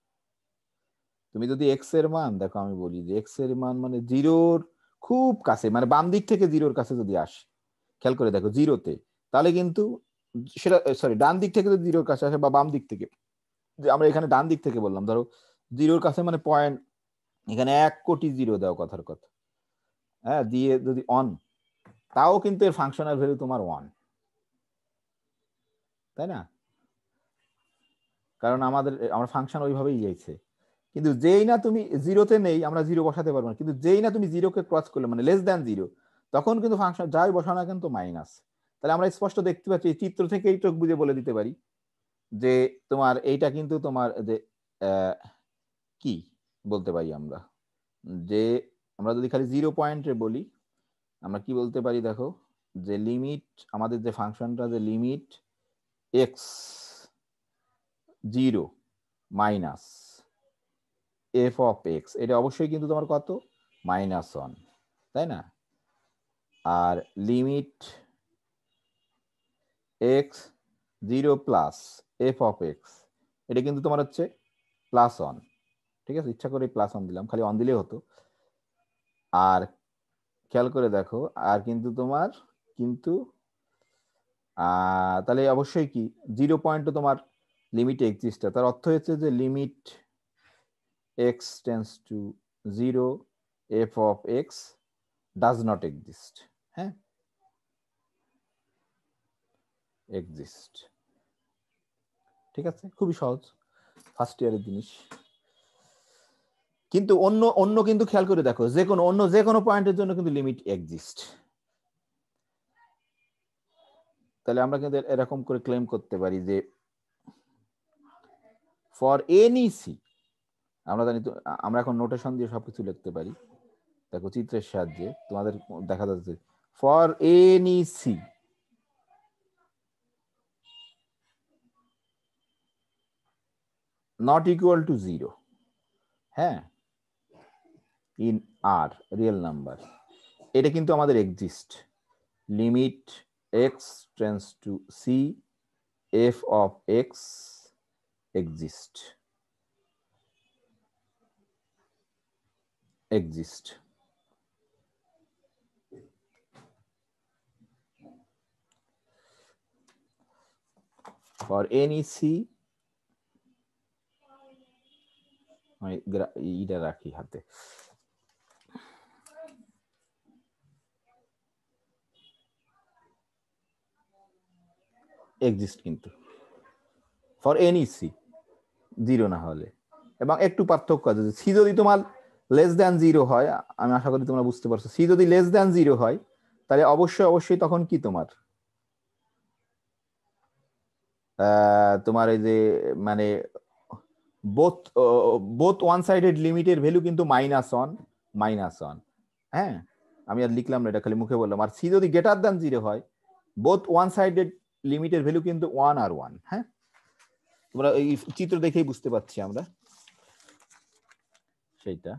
তুমি যদি এক্স এর মান দেখো, আমি বলি যে এক্স এর মান মানে জিরোর খুব কাছে, মানে বাম দিক থেকে জিরোর কাছে যদি আসে, খেয়াল করে দেখো জিরোতে, তাহলে কিন্তু সেটা সরি ডান দিক থেকে যদি জিরোর কাছে আসে বা বাম দিক থেকে, যে আমরা এখানে ডান দিক থেকে বললাম, ধরো জিরোর কাছে মানে পয়েন্ট, এখানে 1,000,000,000 জিরো দাও কথার কথা, হ্যাঁ, দিয়ে যদি অন, তাও কিন্তু এর ফাংশনাল ভ্যালু তোমার 1, তাই না? কারণ আমার ফাংশন ওইভাবেই যাইছে। কিন্তু যেই না তুমি জিরোতে নেই, আমরা জিরো বসাতে পারবো না, কিন্তু যেই না তুমি জিরোকে ক্রস করলে মানে <<0 তখন কিন্তু ফাংশন যাই বসানো কিন্তু মাইনাস। তাহলে আমরা স্পষ্ট দেখতে পাচ্ছি এই চিত্র থেকেই চোখ বুঝে বলে দিতে পারি যে তোমার এইটা কিন্তু তোমার যে কি বলতে পারি আমরা, যে আমরা যদি খালি 0 পয়েন্টে বলি, আমরা কি বলতে পারি দেখো, যে লিমিট আমাদের যে ফাংশনটা, যে limit X 0 minus F of X, এটা অবশ্যই কিন্তু তোমার কত, -1, তাই না? আর limit X 0 plus F of X, এটা কিন্তু তোমার হচ্ছে +1। ঠিক আছে, ইচ্ছা করে +1 দিলাম, খালি অন দিলেই হতো। আর খেয়াল করে দেখো, আর কিন্তু তোমার কিন্তু তাহলে অবশ্যই কি 0 পয়েন্টে তোমার লিমিট এক্সিস্ট, তার অর্থ হচ্ছে যে limit X tends to 0 F of x does not exist. হ্যাঁ, এক্সিস্ট। ঠিক আছে, খুবই সহজ, ফার্স্ট ইয়ারের জিনিস। কিন্তু অন্য অন্য কিন্তু খেয়াল করে দেখো, যে কোনো পয়েন্টের জন্য কিন্তু লিমিট এক্সিস্ট। তাহলে আমরা কিন্তু এরকম করে ক্লেম করতে পারি যে ফর এনি সি, আমরা জানি তো, আমরা এখন নোটেশন দিয়ে সবকিছু লিখতে পারি। দেখো চিত্রের সাহায্যে তোমাদের দেখা যাচ্ছে, for any C not equal to 0, হ্যাঁ, ইন আর রিয়েল নাম্বার, এটা কিন্তু আমাদের exist. Limit X tends to C F of X exist, exist. For any C, এটা রাখি হাতে, এক্সিস্ট কিন্তু ফর এনি সি, 0 না হলে। এবং একটু পার্থক্য আছে, সি যদি তোমার <0 হয়, আমি আশা করি তোমরা বুঝতে পারছো, সি যদি <0 হয়, তাহলে অবশ্যই তখন কি তোমার তোমার এই যে মানে বোথ ওয়ান সাইডেড লিমিটের ভ্যালু কিন্তু -1। হ্যাঁ, আমি আর লিখলাম না, এটা খালি মুখে বললাম। আর সি যদি >0 হয়, বোথ ওয়ান সাইডেড লিমিটের ভ্যালু কিন্তু 1 আর 1। হ্যাঁ, তোমরা এই চিত্র দেখেই বুঝতে পারছি আমরা সেইটা।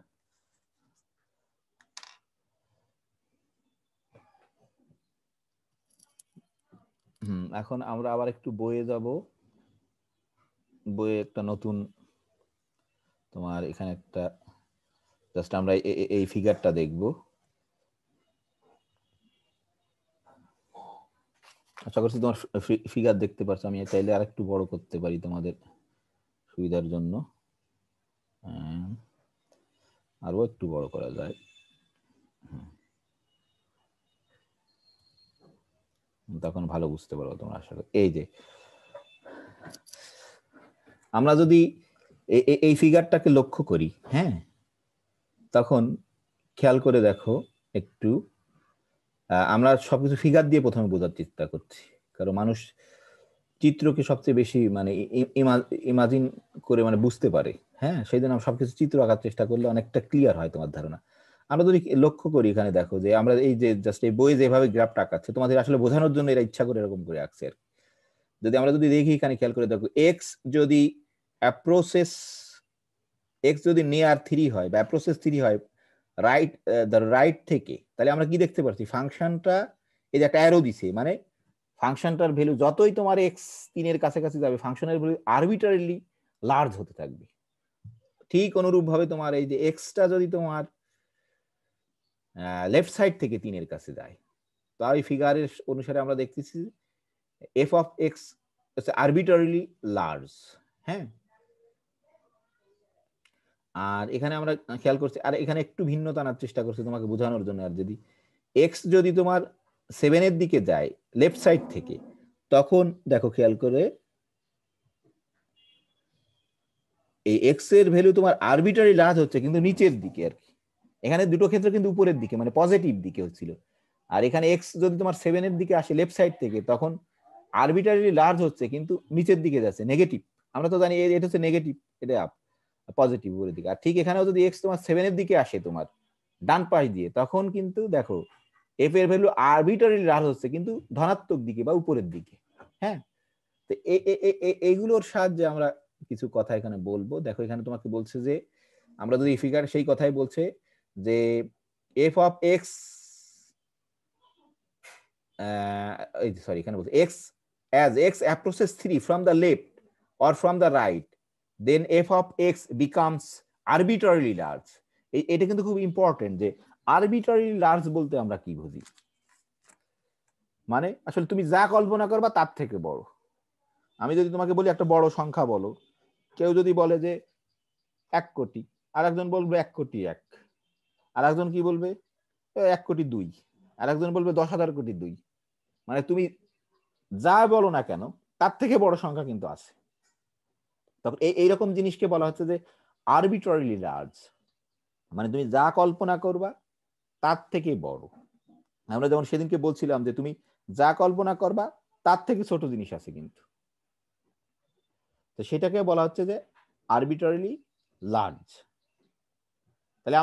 এখন আমরা আবার একটু বইয়ে যাব, বইয়ে একটা নতুন তোমার এখানে একটা জাস্ট আমরা এই ফিগারটা দেখব। আশা করছি তোমার ফিগার দেখতে পাচ্ছ। আমি চাইলে আর একটু বড় করতে পারি তোমাদের সুবিধার জন্য, আরো একটু বড় করা যায়। তখন ভালো বুঝতে পারবো তোমরা। আশা করি এই যে আমরা যদি এই ফিগারটাকে লক্ষ্য করি, হ্যাঁ, তখন খেয়াল করে দেখো একটু, আমরা সবকিছু ফিগার দিয়ে প্রথমে বোঝার চেষ্টা করছি, কারণ মানুষ চিত্রকে সবচেয়ে বেশি মানে ইমাজিন করে মানে বুঝতে পারে। হ্যাঁ, সেই জন্য আমরা সবকিছু চিত্র আঁকার চেষ্টা করলে অনেকটা ক্লিয়ার হয় তোমার ধারণা। আমরা যদি লক্ষ্য করি এখানে দেখো যে আমরা এই যে জাস্ট এই বই যেভাবে গ্রাফটা আঁকাচ্ছে তোমাদের আসলে বোঝানোর জন্য এরা ইচ্ছা করে এরকম করে আঁকছে আর কি। যদি আমরা যদি দেখি এখানে খেয়াল করে দেখো, এক্স যদি অ্যাপ্রোচেস, এক্স যদি নিয়ার 3 হয় বা অ্যাপ্রোচেস 3 হয় রাইট, দ্য রাইট থেকে, তাহলে আমরা কি দেখতে পাচ্ছি ফাংশনটা এই যে একটা অ্যারো দিছে, মানে ফাংশনটার ভ্যালু যতই তোমার এক্স 3 কাছাকাছি যাবে ফাংশনের ভ্যালু আরবিট্রারিলি লার্জ হতে থাকবে। ঠিক অনুরূপ ভাবে তোমার এই যে এক্সটা যদি তোমার লেফট সাইড থেকে 3 কাছে যায়, তাই ফিগারের অনুসারে আমরা দেখতেছি এফ অফ এক্স আরবিট্রারিলি লার্জ। হ্যাঁ, আর এখানে আমরা খেয়াল করছি, আর এখানে একটু ভিন্নতা আনার চেষ্টা করছি তোমাকে বোঝানোর জন্য। আর যদি এক্স যদি তোমার 7 দিকে যায় লেফট সাইড থেকে, তখন দেখো খেয়াল করে এই এক্স এর ভ্যালু তোমার আরবিট্রারি লার্জ হচ্ছে কিন্তু নিচের দিকে আর কি। এখানে দুটো ক্ষেত্রে কিন্তু উপরের দিকে মানে পজিটিভ দিকে হচ্ছিল। আর এখানে এক্স যদি তোমার 7 দিকে আসে লেফট সাইড থেকে, তখন আরবিট্রারি লার্জ হচ্ছে কিন্তু নিচের দিকে যাচ্ছে, নেগেটিভ। আমরা তো জানি এটা হচ্ছে নেগেটিভ, এটা আপ, পজিটিভ উপরের দিকে। আর ঠিক এখানেও যদি এক্স তোমার 7 দিকে আসে তোমার ডান পাশ দিয়ে, তখন কিন্তু দেখো এফ এর ভ্যালু আরবিট্রারি লার্জ হচ্ছে কিন্তু ধনাত্মক দিকে বা উপরের দিকে। হ্যাঁ, তো এইগুলোর সাহায্যে আমরা কিছু কথা এখানে বলবো। দেখো এখানে তোমাকে বলছে যে আমরা যদি ফিগার সেই কথাই বলছে যে এফ অফ এক্স, সরি এখানে বলছে x as x approaches 3 from the left or from the right, then f of x becomes arbitrarily large. এটা কিন্তু খুব ইম্পর্টেন্ট যে আরবিট্রারি লার্জ বলতে আমরা কি বুঝি। মানে আসলে তুমি যা কল্পনা করবা তার থেকে বড়। আমি যদি তোমাকে বলি একটা বড় সংখ্যা বলো, কেউ যদি বলে যে 1 কোটি, আর একজন বলবে 1 কোটি 1, আর একজন কি বলবে 1 কোটি 2, আর একজন বলবে 10,000 কোটি 2। মানে তুমি যা বলো না কেন তার থেকে বড় সংখ্যা কিন্তু আছে। তখন এইরকম জিনিসকে বলা হচ্ছে যে আরবিট্রারিলি লার্জ, মানে তুমি যা কল্পনা করবা তার থেকে বড়। আমরা যেমন সেদিনকে বলছিলাম যে তুমি যা কল্পনা করবা তার থেকে ছোট জিনিস আছে কিন্তু, তো সেটাকে বলা হচ্ছে যে আরবিট্রারিলি লার্জ। তাহলে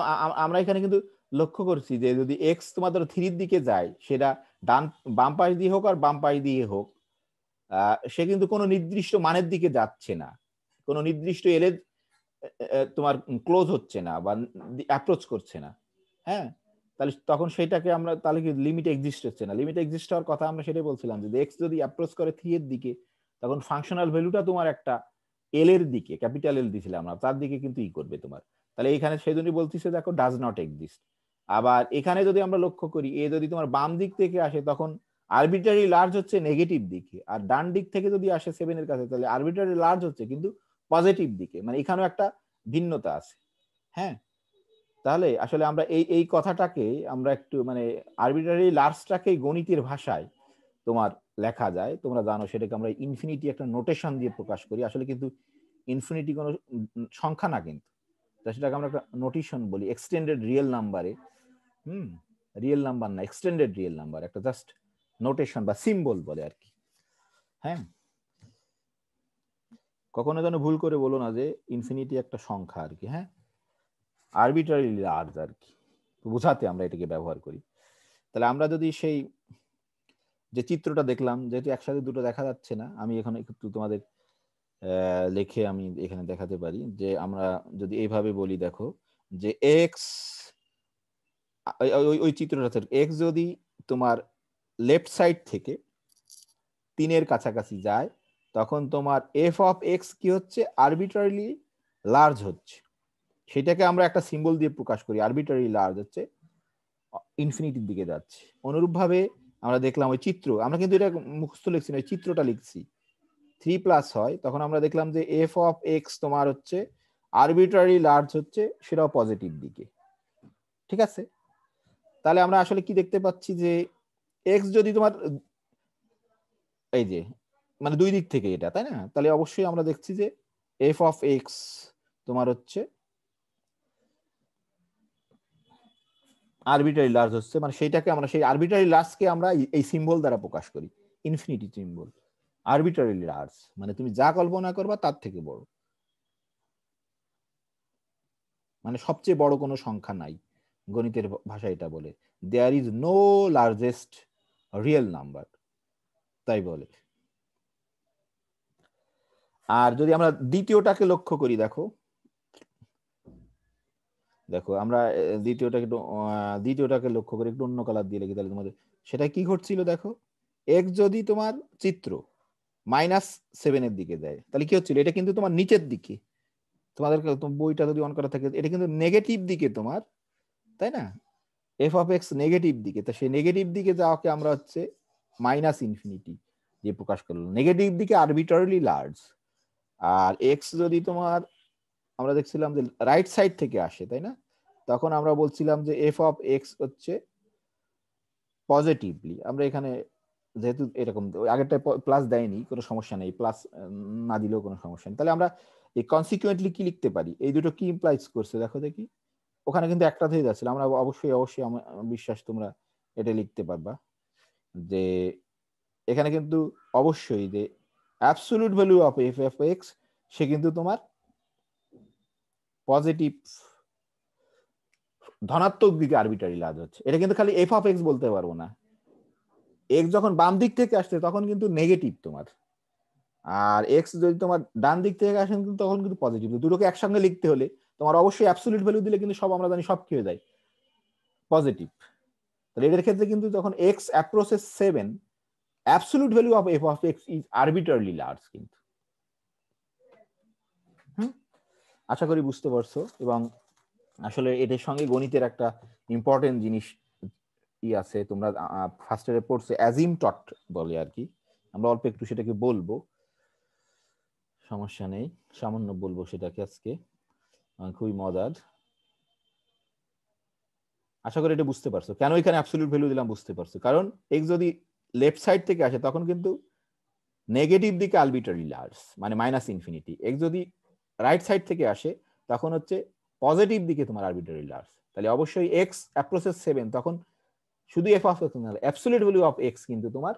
আমরা এখানে কিন্তু লক্ষ্য করছি যে যদি এক্স তোমাদের 3 দিকে যায়, সেটা ডান বাম পাশ দিয়ে হোক আর বাম পাশ দিয়ে হোক, সে কিন্তু কোনো নির্দিষ্ট মানের দিকে যাচ্ছে না, কোনো নির্দিষ্ট এলে তোমার ক্লোজ হচ্ছে না বা অ্যাপ্রোচ করছে না। হ্যাঁ, তাহলে তখন সেটাকে আমরা তাহলে কি লিমিট এক্সিস্ট হচ্ছে না। লিমিট এক্সিস্ট হওয়ার কথা আমরা সেটাই বলছিলাম যে এক্স যদি অ্যাপ্রোচ করে 3 এর দিকে, তখন ফাংশনাল ভ্যালুটা তোমার একটা এল এর দিকে, ক্যাপিটাল এল দিছিলাম আমরা, তার দিকে কিন্তু ই করবে তোমার। তাহলে এখানে সেই জন্যই বলতেছে দেখো ডাজ নট এক্সিস্ট। আবার এখানে যদি আমরা লক্ষ্য করি এ যদি তোমার বাম দিক থেকে আসে তখন আরবিট্রারি লার্জ হচ্ছে নেগেটিভ দিকে, আর ডান দিক থেকে যদি আসে 7 এর কাছে তাহলে আরবিট্রারি লার্জ হচ্ছে কিন্তু পজিটিভ দিকে, মানে এখানেও একটা ভিন্নতা আছে। হ্যাঁ, তাহলে আসলে আমরা এই কথাটাকে আমরা একটু মানে আরবিট্রারি লার্জটাকে গণিতের ভাষায় তোমার লেখা যায়, তোমরা জানো সেটাকে আমরা ইনফিনিটি একটা নোটেশন দিয়ে প্রকাশ করি। আসলে কিন্তু ইনফিনিটি কোনো সংখ্যা না, কিন্তু সেটাকে আমরা একটা নোটেশন বলি এক্সটেন্ডেড রিয়েল নাম্বারে। রিয়েল নাম্বার না, এক্সটেন্ডেড রিয়েল নাম্বার, একটা জাস্ট নোটেশন বা সিম্বল বলে আর কি। হ্যাঁ, কখনো যেন ভুল করে বলো না যে ইনফিনিটি একটা সংখ্যা আর কি। হ্যাঁ, আরবিট্রারি লার্জ আর কি বোঝাতে আমরা এটাকে ব্যবহার করি। তাহলে আমরা যদি সেই যে চিত্রটা দেখলাম, যেহেতু একসাথে দুটো দেখা যাচ্ছে না, আমি এখানে একটু তোমাদের লিখে আমি এখানে দেখাতে পারি যে আমরা যদি এইভাবে বলি, দেখো যে এক্স, ওই চিত্রটা এক্স যদি তোমার লেফট সাইড থেকে 3 কাছাকাছি যায়, তখন তোমার এফ অফ এক্স কি হচ্ছে আরবিট্রারিলি লার্জ হচ্ছে। সেটাকে আমরা একটা সিম্বল দিয়ে প্রকাশ করি, আরবিট্রারি লার্জ হচ্ছে ইনফিনিটির দিকে যাচ্ছে। অনুরূপভাবে আমরা দেখলাম ওই চিত্র, আমরা কিন্তু এটা মুখস্থ লিখছি না, ওই চিত্রটা লিখছি, 3+ হয়, তখন আমরা দেখলাম যে এফ অফ এক্স তোমার হচ্ছে আরবিট্রারি লার্জ হচ্ছে সেটাও পজিটিভ দিকে। ঠিক আছে, তাহলে আমরা আসলে কি দেখতে পাচ্ছি যে এক্স যদি তোমার এই যে মানে দুই দিক থেকে এটা, তাই না, তাহলে অবশ্যই আমরা দেখছি যে এফ অফ এক্স তোমার হচ্ছে আরবিট্রারি লার্জ হচ্ছে, মানে সেইটাকে আমরা সেই আরবিট্রারি লার্জকে আমরা এই সিম্বল দ্বারা প্রকাশ করি, ইনফিনিটি সিম্বল। আরবিট্রারি লার্জ মানে তুমি যা কল্পনা করবা তার থেকে বড়, মানে সবচেয়ে বড় কোনো সংখ্যা নাই, গণিতের ভাষা এটা বলে there is no largest real number, তাই বলে। আর যদি আমরা দ্বিতীয়টাকে লক্ষ্য করি, দেখো দেখো আমরা দ্বিতীয়টাকে লক্ষ্য করি, একটু অন্য কালার দিয়ে লিখি, তাহলে তোমাদের সেটা কি ঘটছিল দেখো, এক্স যদি তোমার চিত্র -7 দিকে যায়, তাহলে কি হচ্ছিল, এটা কিন্তু তোমার নিচের দিকে, তোমাদের বইটা যদি অন করা থাকে, এটা কিন্তু নেগেটিভ দিকে তোমার, তাই না, এফ অফ এক্স নেগেটিভ দিকে, তো সেই নেগেটিভ দিকে যাওয়াকে আমরা হচ্ছে -ইনফিনিটি দিয়ে প্রকাশ করলাম, নেগেটিভ দিকে আরবিট্রারিলি লার্জ। আর এক্স যদি তোমার আমরা দেখছিলাম যে রাইট সাইড থেকে আসে, তাই না, তখন আমরা বলছিলাম যে এফ অফ এক্স হচ্ছে পজিটিভলি, আমরা এখানে যেহেতু এরকম আগেরটা প্লাস দেয়নি, কোনো সমস্যা নেই, প্লাস না দিলেও কোনো সমস্যা নেই, তাহলে আমরা এই কনসিকুয়েন্টলি কি লিখতে পারি, এই দুটো কি ইমপ্লাইজ করছে দেখো দেখি, ওখানে কিন্তু একটা থেকে যাচ্ছিল, আমরা অবশ্যই অবশ্যই আমার বিশ্বাস তোমরা এটা লিখতে পারবা, যে এখানে কিন্তু অবশ্যই যে absolute value of F of X সে কিন্তু তোমার পজিটিভ ধনাত্মক দিকে আরবিট্রারি লার্জ হচ্ছে, এটা কিন্তু খালি এফ অফ এক্স বলতে পারবো না, এক্স যখন বাম দিক থেকে আসছে তখন কিন্তু নেগেটিভ তোমার, আর এক্স যদি তোমার ডান দিক থেকে আসে কিন্তু তখন কিন্তু পজিটিভ, দুটোকে একসঙ্গে লিখতে হলে তোমার অবশ্যই অ্যাবসলিউট ভ্যালু দিলে কিন্তু সব আমরা জানি সব কি হয়ে যায় পজিটিভ, তাহলে এটার ক্ষেত্রে কিন্তু যখন X approaches 7 absolute value of F of X is arbitrarily large কিন্তু। আশা করি বুঝতে পারছো, এবং আসলে এটার সঙ্গে গণিতের একটা ইম্পর্টেন্ট জিনিস আছে, তোমরা ফার্স্ট ইয়ারে পড়ছো অ্যাজিমটট বলে আর কি, আমরা অল্প একটু সেটাকে বলবো, সমস্যা নেই, সামান্য বলবো সেটাকে আজকে, খুবই মজার। আশা করি এটা বুঝতে পারছো কেন এখানে অ্যাবসলিউট ভ্যালু দিলাম, বুঝতে পারছো, কারণ এক্স যদি লেফট সাইড থেকে আসে তখন কিন্তু নেগেটিভ দিকে আরবিট্রারি লার্জ মানে -ইনফিনিটি, এক্স যদি রাইট সাইড থেকে আসে তখন হচ্ছে পজিটিভ দিকে তোমার আরবিট্রারি লার্জ, তাহলে অবশ্যই এক্স অ্যাপ্রোচেস 7 তখন শুধু এফ অফ এক্স না, অ্যাবসলিউট ভ্যালু অফ এক্স কিন্তু তোমার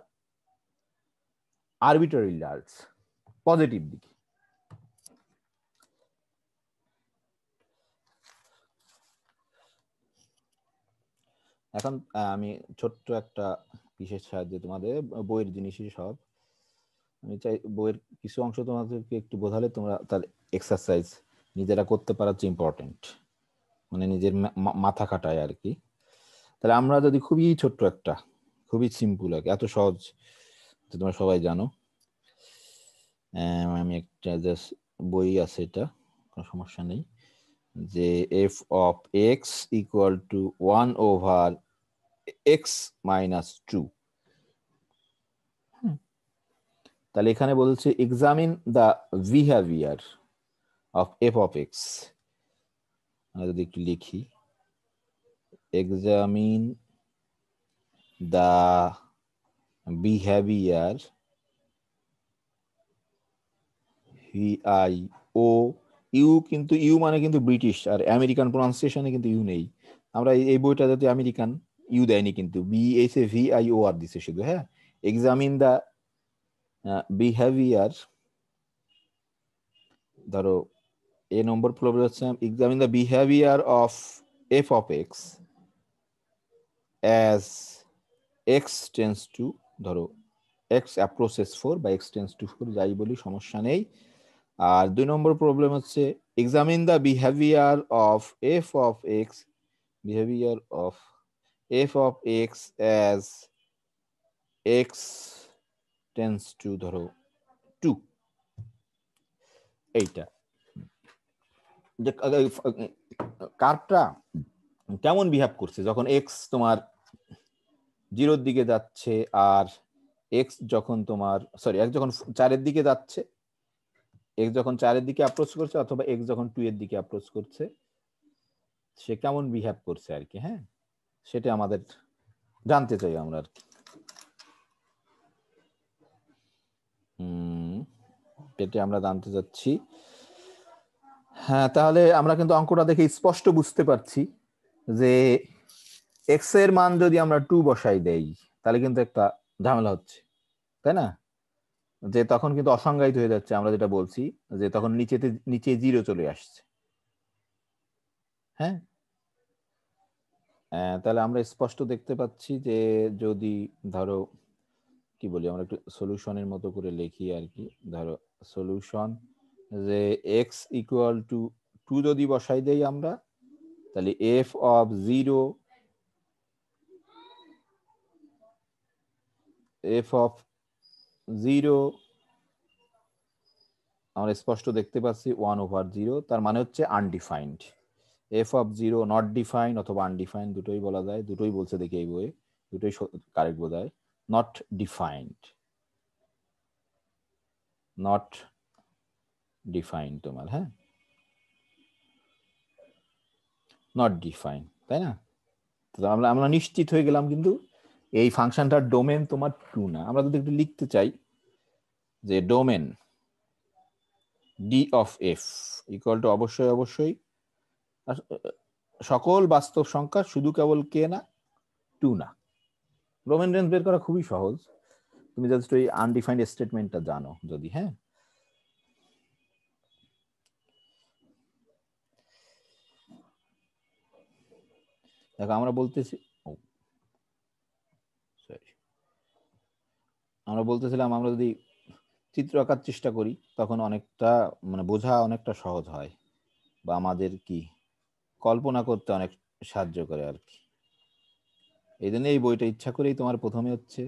আরবিট্রারি লার্জ পজিটিভ দিকে। এখন আমি ছোট্ট একটা বিশেষ সাহায্যে তোমাদের বইয়ের জিনিসই সব, আমি চাই বইয়ের কিছু অংশ তোমাদেরকে একটু বোঝালে তোমরা তার এক্সারসাইজ নিজেরা করতে পারা হচ্ছে ইম্পর্টেন্ট, মানে নিজের মাথা খাটায় আর কি। তাহলে আমরা যদি খুবই ছোট্ট একটা, খুবই সিম্পল, এত সহজ তোমরা সবাই জানো, আমি একটা জাস্ট বই আছে, এটা কোনো সমস্যা নেই, যে F of X equal to 1/x-2, তাহলে এখানে বলছে examine the behaviour of F of X, যদি একটু লিখি, এক্সামিন দ্য বিহেভিয়ার VIO, ইউ কিন্তু ইউ মানে কিন্তু ব্রিটিশ, আর আমেরিকান প্রনাউন্সিয়েশনে কিন্তু ইউ নেই, আমরা এই বইটা যদি আমেরিকান ইউ দেয়নি কিন্তু VIOR দিছে শুধু, হ্যাঁ, এক্সামিন দ্য বিহেভিয়ার, ধরো এ নম্বর প্রবলেম হচ্ছে examine the behaviour of F of x as x tends two, ধরো এক্স অ্যাপ্রোচেস 4 বা এক্স টেন্স টু 4 যাই বলি সমস্যা নেই। আর 2 নম্বর প্রবলেম হচ্ছে examine the behaviour of F of x, behaviour of F of x as x tends two ধরো 2, এইটা যে কার্ভটা কেমন বিহেভ করছে যখন এক্স তোমার 0-র দিকে যাচ্ছে, আর x যখন তোমার x যখন 4-এর দিকে যাচ্ছে, x যখন 4-এর দিকে অ্যাপ্রোচ করছে অথবা x যখন 2-এর দিকে অ্যাপ্রোচ করছে, সে কেমন বিহেভ করছে আর কি। হ্যাঁ, সেটা আমাদের জানতে চাই আমরা আর কি। এটা আমরা জানতে চাচ্ছি। হ্যাঁ, তাহলে আমরা কিন্তু অঙ্কটা দেখে স্পষ্ট বুঝতে পারছি যে x এর মান যদি আমরা 2 বসাই দেই তাহলে কিন্তু একটা ঝামেলা হচ্ছে, তাই না? যে তখন কিন্তু অসংজ্ঞায়িত হয়ে যাচ্ছে, আমরা যেটা বলছি যে তখন নিচে 0 চলে আসছে। হ্যাঁ, তাহলে আমরা স্পষ্ট দেখতে পাচ্ছি যে যদি ধরো কি বলি, আমরা একটু সলিউশনের মতো করে লিখি আর কি। ধরো সলিউশন যে x ইকুয়াল টু 2 যদি বসাই দেই আমরা, তাহলে f অফ 0 আমরা স্পষ্ট দেখতে পাচ্ছি 1/0, তার মানে হচ্ছে undefined. f of 0 not defined অথবা আনডিফাইন্ড দুটোই বলা যায়, দুটোই বলছে দেখি এই বইয়ে, দুটোই কারেক্ট বোঝায়। নট ডিফাইন্ড, নট ডিফাইন্ড তোমার, হ্যাঁ, নট ডিফাইন্ড, তাই না? তো আমরা নিশ্চিত হয়ে গেলাম কিন্তু এই ফাংশনটার ডোমেন তোমার 2 না। আমরা যদি একটু লিখতে চাই যে domain D of F equal to অবশ্যই সকল বাস্তব সংখ্যা, শুধু কেবল কে না, 2 না। ডোমেন রেঞ্জ বের করা খুবই সহজ, তুমি জাস্ট ওই আনডিফাইন্ড স্টেটমেন্টটা জানো যদি। হ্যাঁ, দেখো আমরা বলতেছিলাম আমরা যদি চিত্র আঁকার চেষ্টা করি তখন অনেকটা মানে বোঝা অনেকটা সহজ হয়, বা আমাদের কি কল্পনা করতে অনেক সাহায্য করে আর কি। এই জন্য এই বইটা ইচ্ছা করেই তোমার প্রথমে হচ্ছে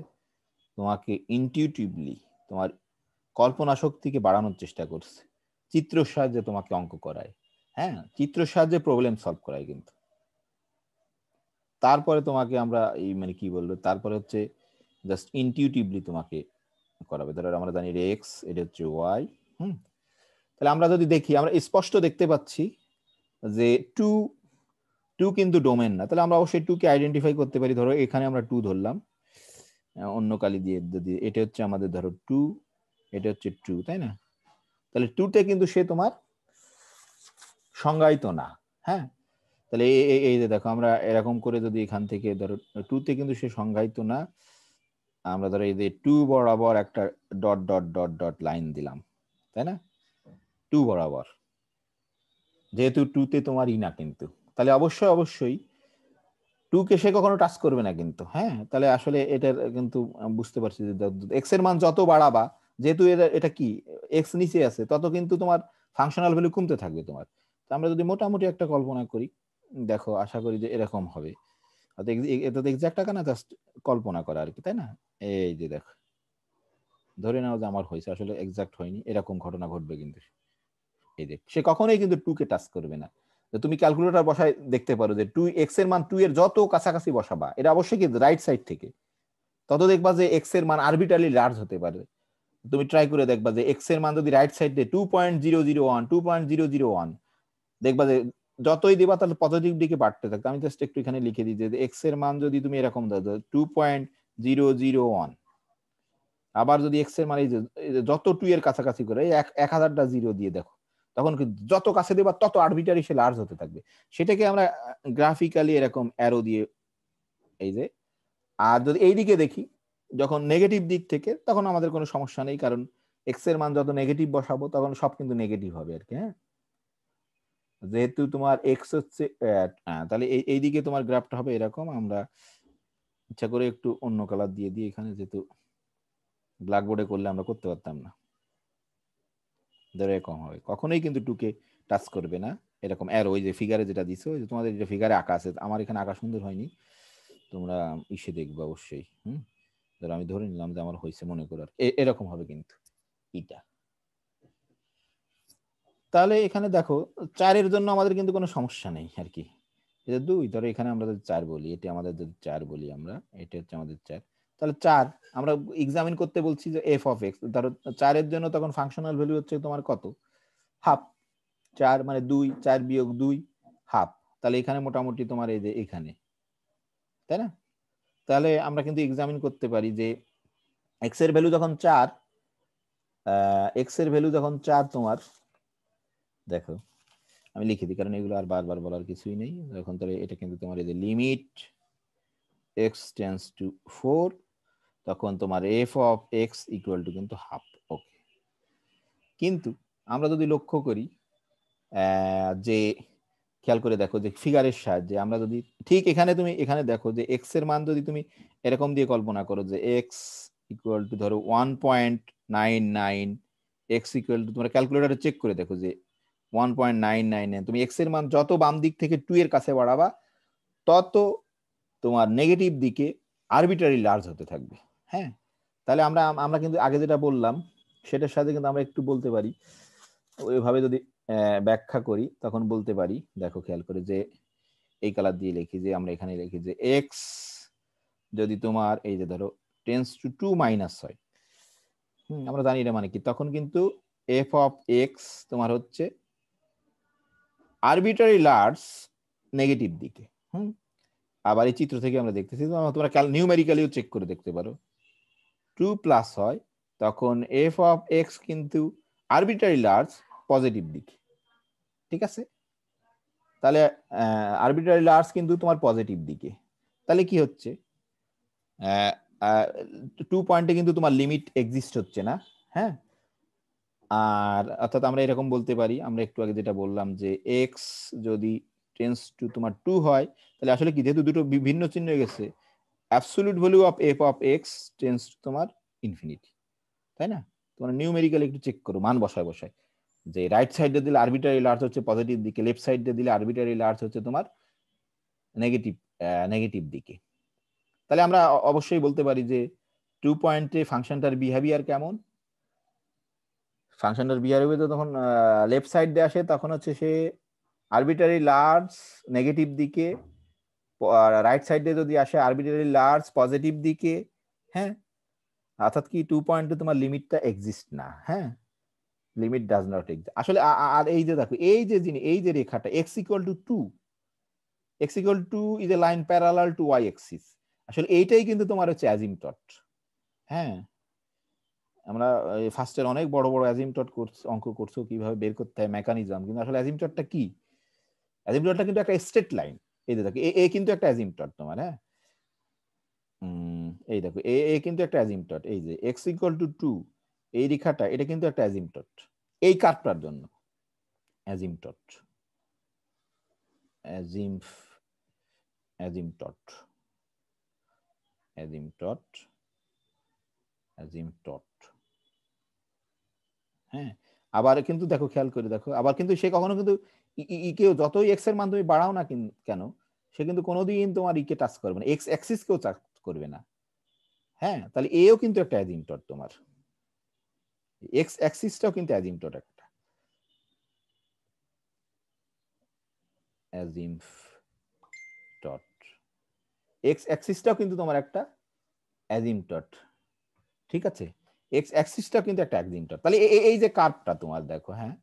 তোমাকে ইনটিউটিভলি তোমার কল্পনা শক্তিকে বাড়ানোর চেষ্টা করছে, চিত্রের সাহায্যে তোমাকে অঙ্ক করায়। হ্যাঁ, চিত্রের সাহায্যে প্রবলেম সলভ করায় কিন্তু। তারপরে তোমাকে আমরা এই মানে কি বলবো, তারপরে হচ্ছে জাস্ট ইনটিউটিভলি তোমাকে করাবে। ধরো আমরা জানি এক্স, এটা হচ্ছে ওয়াই। তাহলে আমরা যদি দেখি, আমরা স্পষ্ট দেখতে পাচ্ছি যে 2 কিন্তু ডোমেন না। তাহলে আমরা অবশ্যই 2 কে আইডেন্টিফাই করতে পারি। ধরো এখানে আমরা 2 ধরলাম অন্য কালি দিয়ে, যদি এটা হচ্ছে আমাদের ধরো 2, এটা হচ্ছে 2, তাই না? তাহলে 2 তে কিন্তু সে তোমার সংজ্ঞায়িত না। হ্যাঁ, তাহলে এই যে দেখো আমরা এরকম করে যদি এখান থেকে ধরো 2 তে কিন্তু সে সংজ্ঞায়িত না, আমরা ধরো এই যে 2 বরাবর একটা dot dot dot dot line দিলাম, তাই না? 2 বরাবর, যেহেতু 2 তে তোমার না কিন্তু, তাহলে অবশ্যই 2 কে সে কখনো টাচ করবে না কিন্তু। হ্যাঁ, তাহলে আসলে এটার কিন্তু বুঝতে পারছি যে এক্স এর মান যত বাড়াবা, যেহেতু এটা কি এক্স নিচে আছে, তত কিন্তু তোমার ফাংশনাল ভ্যালু কমতে থাকবে তোমার। তো আমরা যদি মোটামুটি একটা কল্পনা করি, দেখো আশা করি যে এরকম হবে। এটা তো এক্সাক্ট টাকা না, জাস্ট কল্পনা করা আর কি, তাই না? এই যে দেখো, ধরে নাও যে আমার হয়েছে, আসলে এক্সাক্ট হয়নি, এরকম ঘটনা ঘটবে কিন্তু। এই দেখ, সে কখনোই কিন্তু 2 কে টাচ করবে না। তুমি ক্যালকুলেটর বসায় দেখতে পারো যে 2 এক্স এর মান 2 এর যত কাছাকাছি বসাবা, এটা অবশ্যই কি রাইট সাইড থেকে, তত দেখবা যে এক্স এর মান আরবিট্রারি লার্জ হতে পারে। তুমি ট্রাই করে দেখবা যে এক্স এর মান যদি রাইট সাইডে 2.001 2.001, দেখবা যে যতই দিবা তাহলে পজিটিভ দিকে বাড়তে থাকবে। আমি জাস্ট একটু এখানে লিখে দিই যে এক্স এর মান যদি তুমি এরকম দাও 2.001, আবার যদি এক্স এর মান এই যে যত 2 এর কাছাকাছি করে 1000টা জিরো দিয়ে দেখো, তখন যত কাছে দেবা তত আরবিট্রারি সে লার্জ হতে থাকবে। সেটাকে আমরা গ্রাফিক্যালি এরকম অ্যারো দিয়ে, এই যে। আর যদি এইদিকে দেখি যখন নেগেটিভ দিক থেকে, তখন আমাদের কোনো সমস্যা নেই, কারণ এক্স এর মান যত নেগেটিভ বসাবো তখন সব কিন্তু নেগেটিভ হবে আর কি। হ্যাঁ, যেহেতু তোমার এক্স হচ্ছে, তাহলে এইদিকে তোমার গ্রাফটা হবে এরকম। আমরা ইচ্ছা করে একটু অন্য কালার দিয়ে দিই এখানে, যেহেতু ব্ল্যাকবোর্ডে করলে আমরা করতে পারতাম না। ধরে এরকম হবে, কখনোই কিন্তু 2 কে টাচ করবে না। এরকম অ্যারো, ওই যে ফিগারে যেটা দিছো, ওই যে তোমাদের যে ফিগারে আঁকা আছে, আমার এখানে আঁকা সুন্দর হয়নি, তোমরা ইসে দেখবে অবশ্যই। ধরো আমি ধরে নিলাম যে আমার হয়েছে, মনে করো এরকম হবে কিন্তু এটা। তাহলে এখানে দেখো 4 এর জন্য আমাদের কিন্তু কোনো সমস্যা নেই আর কি। এটা 2, ধরো এখানে আমরা যদি 4 বলি, এটা আমাদের যদি 4 বলি আমরা, এটা হচ্ছে আমাদের 4, তাহলে 4 আমরা এক্সামিন করতে বলছি যে এফ অফ এক্স, ধরো 4 এর জন্য তখন ফাংশনাল ভ্যালু হচ্ছে তোমার কত, হাফ। 4 মানে 2, 4 বিয়োগ 2 হাফ, তাহলে এখানে মোটামুটি তোমার এই যে এখানে, তাই না? তাহলে আমরা কিন্তু এক্সামিন করতে পারি যে এক্স এর ভ্যালু যখন 4, এক্স এর ভ্যালু যখন 4 তোমার, দেখো আমি লিখে দিই কারণ এগুলো আর বারবার বলার কিছুই নেই। এখন তাহলে এটা কিন্তু তোমার এই যে লিমিট এক্স টেন্ডস টু 4, তখন তোমার F of X equal two কিন্তু হাফ। ওকে, কিন্তু আমরা যদি লক্ষ্য করি যে খেয়াল করে দেখো যে ফিগারের সাহায্যে আমরা যদি ঠিক এখানে তুমি এখানে দেখো যে এক্স এর মান যদি তুমি এরকম দিয়ে কল্পনা করো যে এক্স ইকুয়াল টু ধরো 1.99, এক্স ইকুয়াল টু, তোমরা ক্যালকুলেটরে চেক করে দেখো যে 1.99, তুমি এক্স এর মান যত বাম দিক থেকে 2 এর কাছে বাড়াবা তত তোমার নেগেটিভ দিকে আরবিটারি লার্জ হতে থাকবে। হ্যাঁ, তাহলে আমরা আমরা কিন্তু আগে যেটা বললাম সেটার সাথে কিন্তু আমরা একটু বলতে পারি, ওইভাবে যদি ব্যাখ্যা করি তখন বলতে পারি, দেখো খেয়াল করে যে এই কালার দিয়ে লিখি যে আমরা এখানে লিখি যে এক্স যদি তোমার এই যে ধরো টেন্স টু 2 মাইনাস হয়, আমরা জানি এটা মানে কি, তখন কিন্তু এফ অফ এক্স তোমার হচ্ছে আরবিটারি লার্জ নেগেটিভ দিকে। আবার এই চিত্র থেকে আমরা দেখতেছি, তোমরা নিউমেরিক্যালিও চেক করে দেখতে পারো, 2 প্লাস হয় তখন এফ অফ এক্স কিন্তু আরবিটারি লার্জ পজিটিভ দিকে। ঠিক আছে, তাহলে আরবিটারি লার্জ কিন্তু তোমার পজিটিভ দিকে, তাহলে কি হচ্ছে 2 পয়েন্টে কিন্তু তোমার লিমিট এক্সিস্ট হচ্ছে না। হ্যাঁ, আর অর্থাৎ আমরা এরকম বলতে পারি, আমরা একটু আগে যেটা বললাম যে এক্স যদি টেন্স টু তোমার 2 হয়, তাহলে আসলে কি যেহেতু দুটো বিভিন্ন চিহ্ন হয়ে গেছে, absolute value of F of x tends two তোমার ইনফিনিটি, তাই না? তোমরা নিউমেরিক্যালি একটু চেক করো মান বসায় বসায় যে রাইট সাইডে দিলে আরবিটারি লার্জ হচ্ছে পজিটিভ দিকে, লেফট সাইডে দিলে আরবিটারি লার্জ হচ্ছে তোমার নেগেটিভ নেগেটিভ দিকে। তাহলে আমরা অবশ্যই বলতে পারি যে 2 পয়েন্টে ফাংশনটার বিহেভিয়ার কেমন, ফাংশনটার বিহেভিয়ার তো তখন লেফট সাইড দিয়ে আসে তখন হচ্ছে সে আরবিটারি লার্জ নেগেটিভ দিকে, রাইট সাইডে যদি আসে আরবিটারি লার্জ পজিটিভ দিকে। হ্যাঁ, অর্থাৎ কি 2 পয়েন্টে তোমার লিমিটটা এক্সিস্ট না। হ্যাঁ, লিমিট ডাজ নট এক্সিস্ট আসলে। আর এই যে দেখো এই যে জিনিস, এই যে রেখাটা x equal to 2, x equal to is a line parallel to y Axis, আসলে এইটাই কিন্তু তোমার হচ্ছে অ্যাজিমটট। হ্যাঁ, আমরা ফার্স্টের অনেক বড় বড় অ্যাজিমটট অঙ্ক করছো কিভাবে বের করতে হয় মেকানিজম, কিন্তু আসলে অ্যাজিমটটটা কি, অ্যাজিমটটটা কিন্তু একটা স্ট্রেট লাইন। এই যে দেখো এ কিন্তু একটা অ্যাজিমটট তোমার। হ্যাঁ, এই দেখো এ কিন্তু একটা অ্যাজিমটট, এই যে x ইকুয়াল টু 2 এই রেখাটা এটা কিন্তু একটা অ্যাজিমটট এই কার্ভটার জন্য। অ্যাজিমটট অ্যাজিমটট অ্যাজিমটট অ্যাজিমটট। হ্যাঁ, আবার কিন্তু দেখো খেয়াল করে দেখো, আবার কিন্তু সে কখনো কিন্তু কেউ যতই এক্স এর মান তুমি বাড়াও না কেন, সে কিন্তু কোনোদিন তোমার ইকে টাচ করবে না, এক্স অ্যাক্সিস কেও টাচ করবে না। হ্যাঁ, তাহলে এও কিন্তু একটা অ্যাজিমটট, তোমার এক্স অ্যাক্সিসটাও কিন্তু অ্যাজিমটট একটা অ্যাজিমটট, এক্স অ্যাক্সিসটাও কিন্তু তোমার একটা অ্যাজিমটট। ঠিক আছে, এক্স অ্যাক্সিসটাও কিন্তু একটা অ্যাজিমটট। তাহলে এই যে কার্ভটা তোমার দেখো, হ্যাঁ,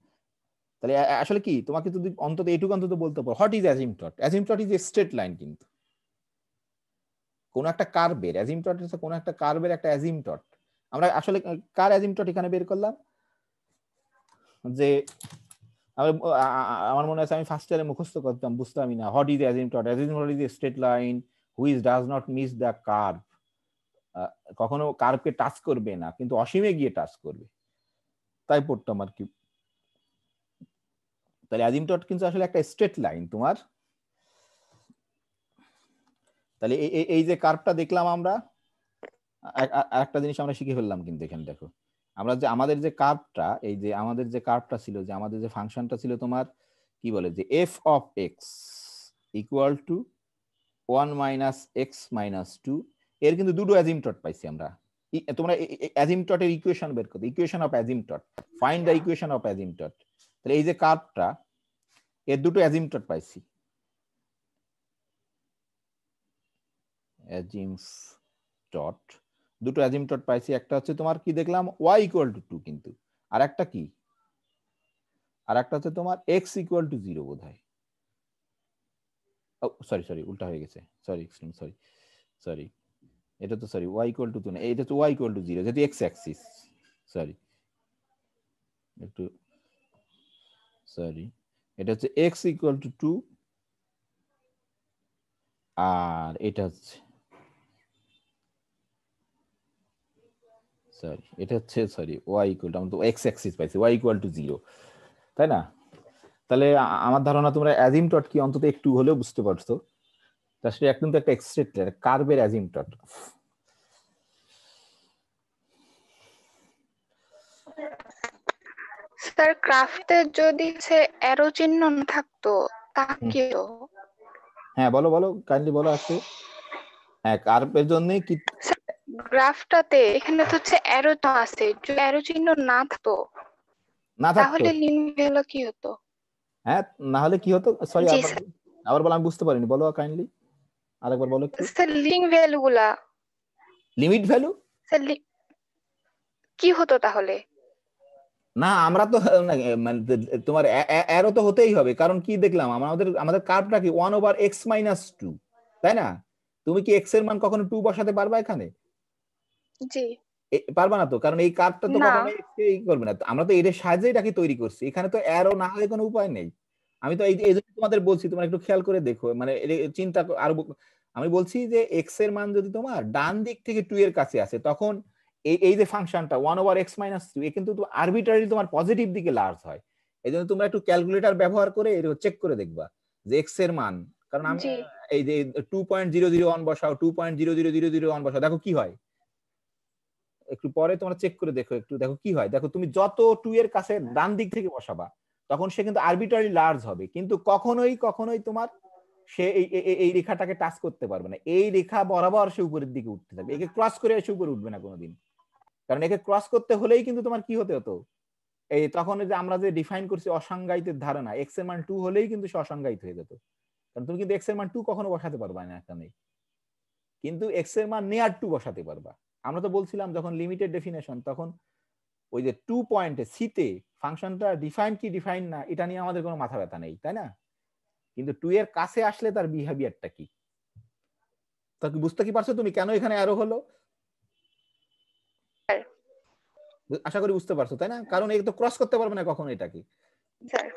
তাহলে আসলে কি তোমাকে যদি অন্তত এইটুকু অন্তত বলতে পারো what is asymptote, asymptote is a straight line, কিন্তু কোন একটা কার্ভের অ্যাজিমটট হচ্ছে কোন একটা কার্ভের একটা অ্যাজিমটট। আমরা আসলে কার অ্যাজিমটট এখানে বের করলাম, যে আমার মনে আছে আমি ফার্স্ট ইয়ারে মুখস্থ করতাম, বুঝতামই না what is asymptote, asymptote is a straight line which does not miss the curve, কখনো কার্ভকে টাচ করবে না কিন্তু অসীমে গিয়ে টাচ করবে, তাই পড়তাম আর কি। তাহলে অ্যাজিমটট কিন্তু আসলে একটা স্ট্রেট লাইন তোমার। তাহলে এই যে কার্ভটা দেখলাম আমরা, একটা জিনিস আমরা শিখে ফেললাম কিন্তু এখানে দেখো, আমরা যে আমাদের যে কার্ভটা, এই যে আমাদের যে কার্ভটা ছিল, যে আমাদের যে ফাংশনটা ছিল তোমার কি বলে যে F of X equal two 1 minus x minus 2, এর কিন্তু দুটো অ্যাজিমটট পাইছি আমরা। তোমরা অ্যাজিমটটের ইকুয়েশন বের করো, equation of asymptote, find the equation of asymptote. তাহলে এই যে কার্ভটা এর দুটো অ্যাজিমটট পাইছি, অ্যাজিমস্টট, দুটো অ্যাজিমস্টট পাইছি। একটা হচ্ছে তোমার কি দেখলাম y ইকুয়াল টু 2, কিন্তু আর একটা কি, আর একটা হচ্ছে তোমার x ইকুয়াল টু 0 বোধহয়। ও সরি সরি, উল্টা হয়ে গেছে, সরি সরি সরি, এটা তো সরি y ইকুয়াল টু 2 না, এটা তো y ইকুয়াল টু 0 যেহেতু x অ্যাক্সিস, সরি একটু সরি, এটা হচ্ছে x ইকুয়াল টু 2, আর এটা হচ্ছে সরি, এটা হচ্ছে সরি y ইকুয়াল টু, আমরা তো x অ্যাক্সিস পাইছি, y ইকুয়াল টু 0, তাই না? তাহলে আমার ধারণা তোমরা অ্যাজিমটট কি অন্তত একটু হলেও বুঝতে পারছো। তার সাথে কিন্তু একটা এক্সট্রেক্টর কার্ভের অ্যাজিমটট। স্যার ক্রাফটে যদি সে অ্যারো চিহ্ন না থাকতো তা কি হতো? হ্যাঁ বলো বলো, কাইন্ডলি বলো একটু। হ্যাঁ কার্ভের জন্য কি গ্রাফটাতে এখানে তো হচ্ছে অ্যারো তো আছে, যদি অ্যারো চিহ্ন না থাকতো না থাকতো, তাহলে লিন ভ্যালু কি হতো? হ্যাঁ না হলে কি হতো, সরি জি আবার স্যার। আবার বলো, আমি বুঝতে পারিনি, বলো কাইন্ডলি আরেকবার বলো একটু। স্যার লিং ভ্যালু গুলা, লিমিট ভ্যালু স্যার কি হতো তাহলে? না, আমরা তো মানে তোমার অ্যারো তো হতেই হবে, কারণ কি দেখলাম আমাদের আমাদের কার্ভটা কি 1/x-2, তাই না? তুমি কি x এর মান কখনো 2 বসাতে পারবা এখানে? জি পারবা না তো, কারণ এই কার্ভটা তো না। কখনো x কে করবে না। আমরা তো এর সাহায্যে এটাকে তৈরি করছি, এখানে তো অ্যারো না হলে কোনো উপায় নেই। আমি তো এই জন্য তোমাদের বলছি, তোমরা একটু খেয়াল করে দেখো, মানে চিন্তা আরো আমি বলছি যে x এর মান যদি তোমার ডান দিক থেকে 2 এর কাছে আসে, তখন এই এই যে ফাংশনটা 1/x-2 এ কিন্তু আরবিট্রারি তোমার পজিটিভ দিকে লার্জ হয়। এই জন্য তোমরা একটু ক্যালকুলেটর ব্যবহার করে চেক করে দেখবা যে x এর মান, কারণ আমি জি এই যে 2.001 বসাও, 2.00001 বসাও, দেখো কি হয়। একটু পরে তোমরা চেক করে দেখো, একটু দেখো কি হয়। দেখো তুমি যত 2 এর কাছে ডান দিক থেকে বসাবা, তখন সে কিন্তু আরবিট্রারি লার্জ হবে, কিন্তু কখনোই কখনোই তোমার সে এই রেখাটাকে টাচ করতে পারবে না। এই রেখা বরাবর সে উপরের দিকে উঠতে থাকবে, একে ক্রস করে এসে উপরে উঠবে না কোনোদিন। কারণ একে ক্রস করতে হলেই কিন্তু তোমার কি হতে হতো, এই তখন যে আমরা যে ডিফাইন করছি অসংজ্ঞায়িতের ধারণা, এক্স এর মান 2 হলেই কিন্তু সে অসংজ্ঞায়িত হয়ে যেত। কারণ তুমি কিন্তু এক্স এর মান 2 কখনো বসাতে পারবা না এখানে, কিন্তু এক্স এর মান নিয়ার 2 বসাতে পারবা। আমরা তো বলছিলাম যখন লিমিটেড ডেফিনেশন, তখন ওই যে 2 পয়েন্টে সিতে ফাংশনটা ডিফাইন কি ডিফাইন না এটা নিয়ে আমাদের কোনো মাথা ব্যথা নেই, তাই না? কিন্তু 2 এর কাছে আসলে তার বিহেভিয়ারটা কি, তা কি বুঝতে কি পারছো তুমি কেন এখানে অ্যারো হলো? আশা করি বুঝতে পারছো, তাই না? কারণ এই তো ক্রস করতে পারবে না কখনো এটাকে। স্যার।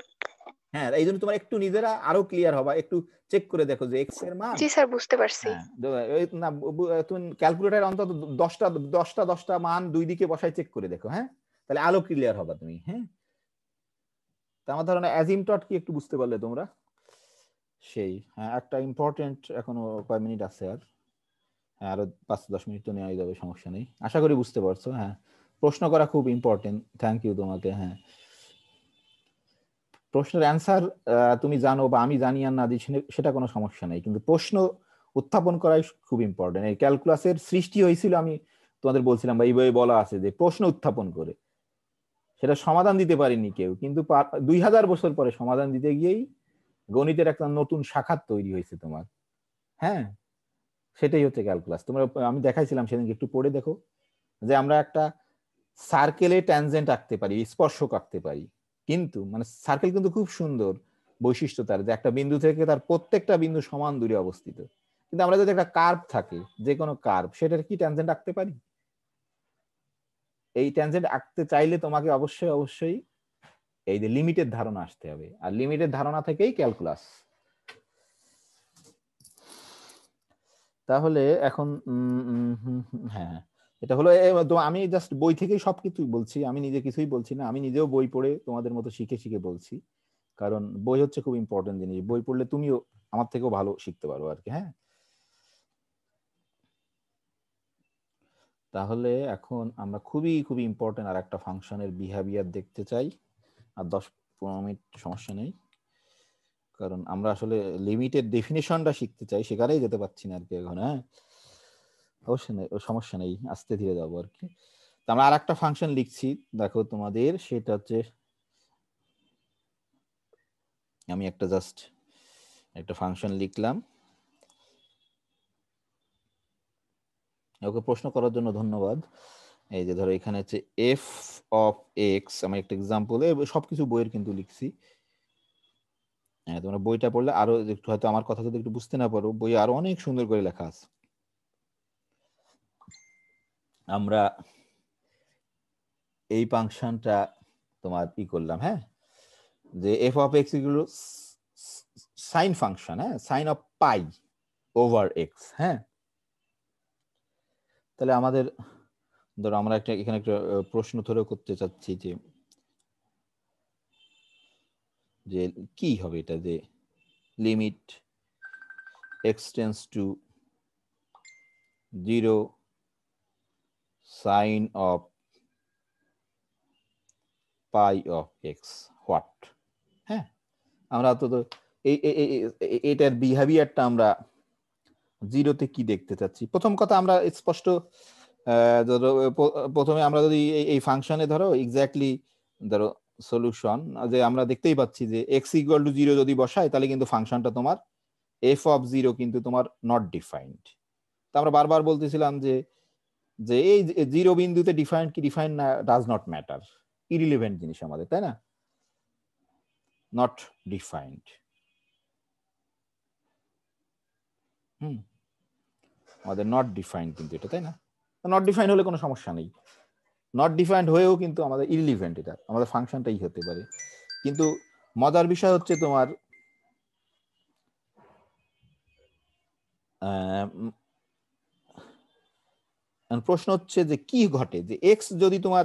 হ্যাঁ, এই জন্য তোমার একটু নিজেরা আরো ক্লিয়ার হবা, একটু চেক করে দেখো যে এক্স এর মান। জি স্যার বুঝতে পারছি। হ্যাঁ না, তুমি ক্যালকুলেটর অন্তত 10টা মান দুই দিকে বসায় চেক করে দেখো, হ্যাঁ, তাহলে আলো ক্লিয়ার হবা তুমি। হ্যাঁ, তা আমার ধারণা অ্যাজিমটট কি একটু বুঝতে পারলে তোমরা। সেই হ্যাঁ, একটা ইম্পর্টেন্ট এখনো কয় মিনিট আছে আর, হ্যাঁ আরো 5-10 মিনিট তো নেওয়াই যাবে, সমস্যা নেই, আশা করি বুঝতে পারছো। হ্যাঁ, প্রশ্ন করা খুব ইম্পর্টেন্ট, থ্যাংক ইউ তোমাকে। হ্যাঁ, প্রশ্নের অ্যান্সার তুমি জানো বা আমি জানি আর না দিই সেটা কোনো সমস্যা নেই, কিন্তু প্রশ্ন উত্থাপন করাই খুব ইম্পর্টেন্ট। এই ক্যালকুলাসের সৃষ্টি হয়েছিল, আমি তোমাদের বলছিলাম বা এই বইয়ে বলা আছে যে প্রশ্ন উত্থাপন করে, সেটা সমাধান দিতে পারেনি কেউ, কিন্তু 2000 বছর পরে সমাধান দিতে গিয়েই গণিতের একটা নতুন শাখা তৈরি হয়েছে তোমার। হ্যাঁ, সেটাই হচ্ছে ক্যালকুলাস। তোমরা আমি দেখাইছিলাম সেদিনকে, একটু পড়ে দেখো যে আমরা একটা সার্কেলে ট্যানজেন্ট আঁকতে পারি, স্পর্শক আঁকতে পারি, কিন্তু মানে সার্কেল কিন্তু খুব সুন্দর বৈশিষ্ট্য তার, যে একটা বিন্দু থেকে তার প্রত্যেকটা বিন্দু সমান দূরে অবস্থিত, কিন্তু আমরা যদি একটা কার্ভ থাকে, যে কোনো কার্ভ, সেটার কি ট্যানজেন্ট আঁকতে পারি? এই ট্যানজেন্ট আঁকতে চাইলে তোমাকে অবশ্যই অবশ্যই এই যে লিমিটের ধারণা আসতে হবে, আর লিমিটের ধারণা থেকেই ক্যালকুলাস। তাহলে এখন হ্যাঁ, এটা হলো আমি জাস্ট বই থেকেই সবকিছু বলছি, আমি নিজে কিছুই বলছি না, আমি নিজেও বই পড়ে তোমাদের মতো শিখে শিখে বলছি, কারণ বই হচ্ছে খুব ইম্পর্টেন্ট জিনিস, বই পড়লে তুমিও আমার থেকেও ভালো শিখতে পারো আর কি। হ্যাঁ, তাহলে এখন আমরা খুবই খুবই ইম্পর্টেন্ট আর একটা ফাংশনের বিহেভিয়ার দেখতে চাই, আর 10-15 মিনিট সমস্যা নেই, কারণ আমরা আসলে লিমিটের ডেফিনেশনটা শিখতে চাই, সেখানেই যেতে পারছি না আর কি এখন। হ্যাঁ, অবশ্যই নেই, সমস্যা নেই, আস্তে ধীরে যাবো আর কি। তো আমরা আর একটা ফাংশন লিখছি, দেখো তোমাদের, সেটা হচ্ছে আমি একটা জাস্ট একটা ফাংশন লিখলাম, ওকে প্রশ্ন করার জন্য ধন্যবাদ। এই যে ধরো এখানে হচ্ছে এফ অফ এক্স, আমি একটা এক্সাম্পল, সবকিছু বইয়ের কিন্তু লিখছি। হ্যাঁ, তোমরা বইটা পড়লে আরো একটু, হয়তো আমার কথা যদি একটু বুঝতে না পারো, বই আরো অনেক সুন্দর করে লেখা আছে। আমরা এই ফাংশনটা তোমার কি করলাম, হ্যাঁ, যে F of X equal sine function, হ্যাঁ, sine of pi over X. হ্যাঁ, তাহলে আমাদের ধরো আমরা একটা এখানে একটা প্রশ্ন ধরে করতে চাচ্ছি যে কি হবে এটা, যে limit X tends to 0 sine of pi of X what. হ্যাঁ, আমরা তো এটার বিহেভিয়ারটা আমরা জিরোতে কি দেখতে চাচ্ছি। প্রথম কথা আমরা স্পষ্ট, ধরো প্রথমে আমরা যদি এই ফাংশনে ধরো এক্স্যাক্টলি ধরো সলিউশন, যে আমরা দেখতেই পাচ্ছি যে এক্স ইকুয়াল টু 0 যদি বসাই, তাহলে কিন্তু ফাংশনটা তোমার এফ অফ 0 কিন্তু তোমার নট ডিফাইন্ড। তো আমরা বারবার বলতেছিলাম যে যে এই 0 বিন্দুতে ডিফাইন্ড কি ডিফাইন্ড না ডাজ নট ম্যাটার, ইরিলেভেন্ট জিনিস আমাদের, তাই না, নট ডিফাইন্ড। আমাদের নট ডিফাইন্ড কিন্তু এটা, তাই না, নট ডিফাইন্ড হলে কোনো সমস্যা নেই, নট ডিফাইন্ড হয়েও কিন্তু আমাদের ইররিলেভেন্ট, এটা আমাদের ফাংশনটাই হতে পারে। কিন্তু মজার বিষয় হচ্ছে তোমার প্রশ্ন হচ্ছে যে কি ঘটে, যে এক্স যদি তোমার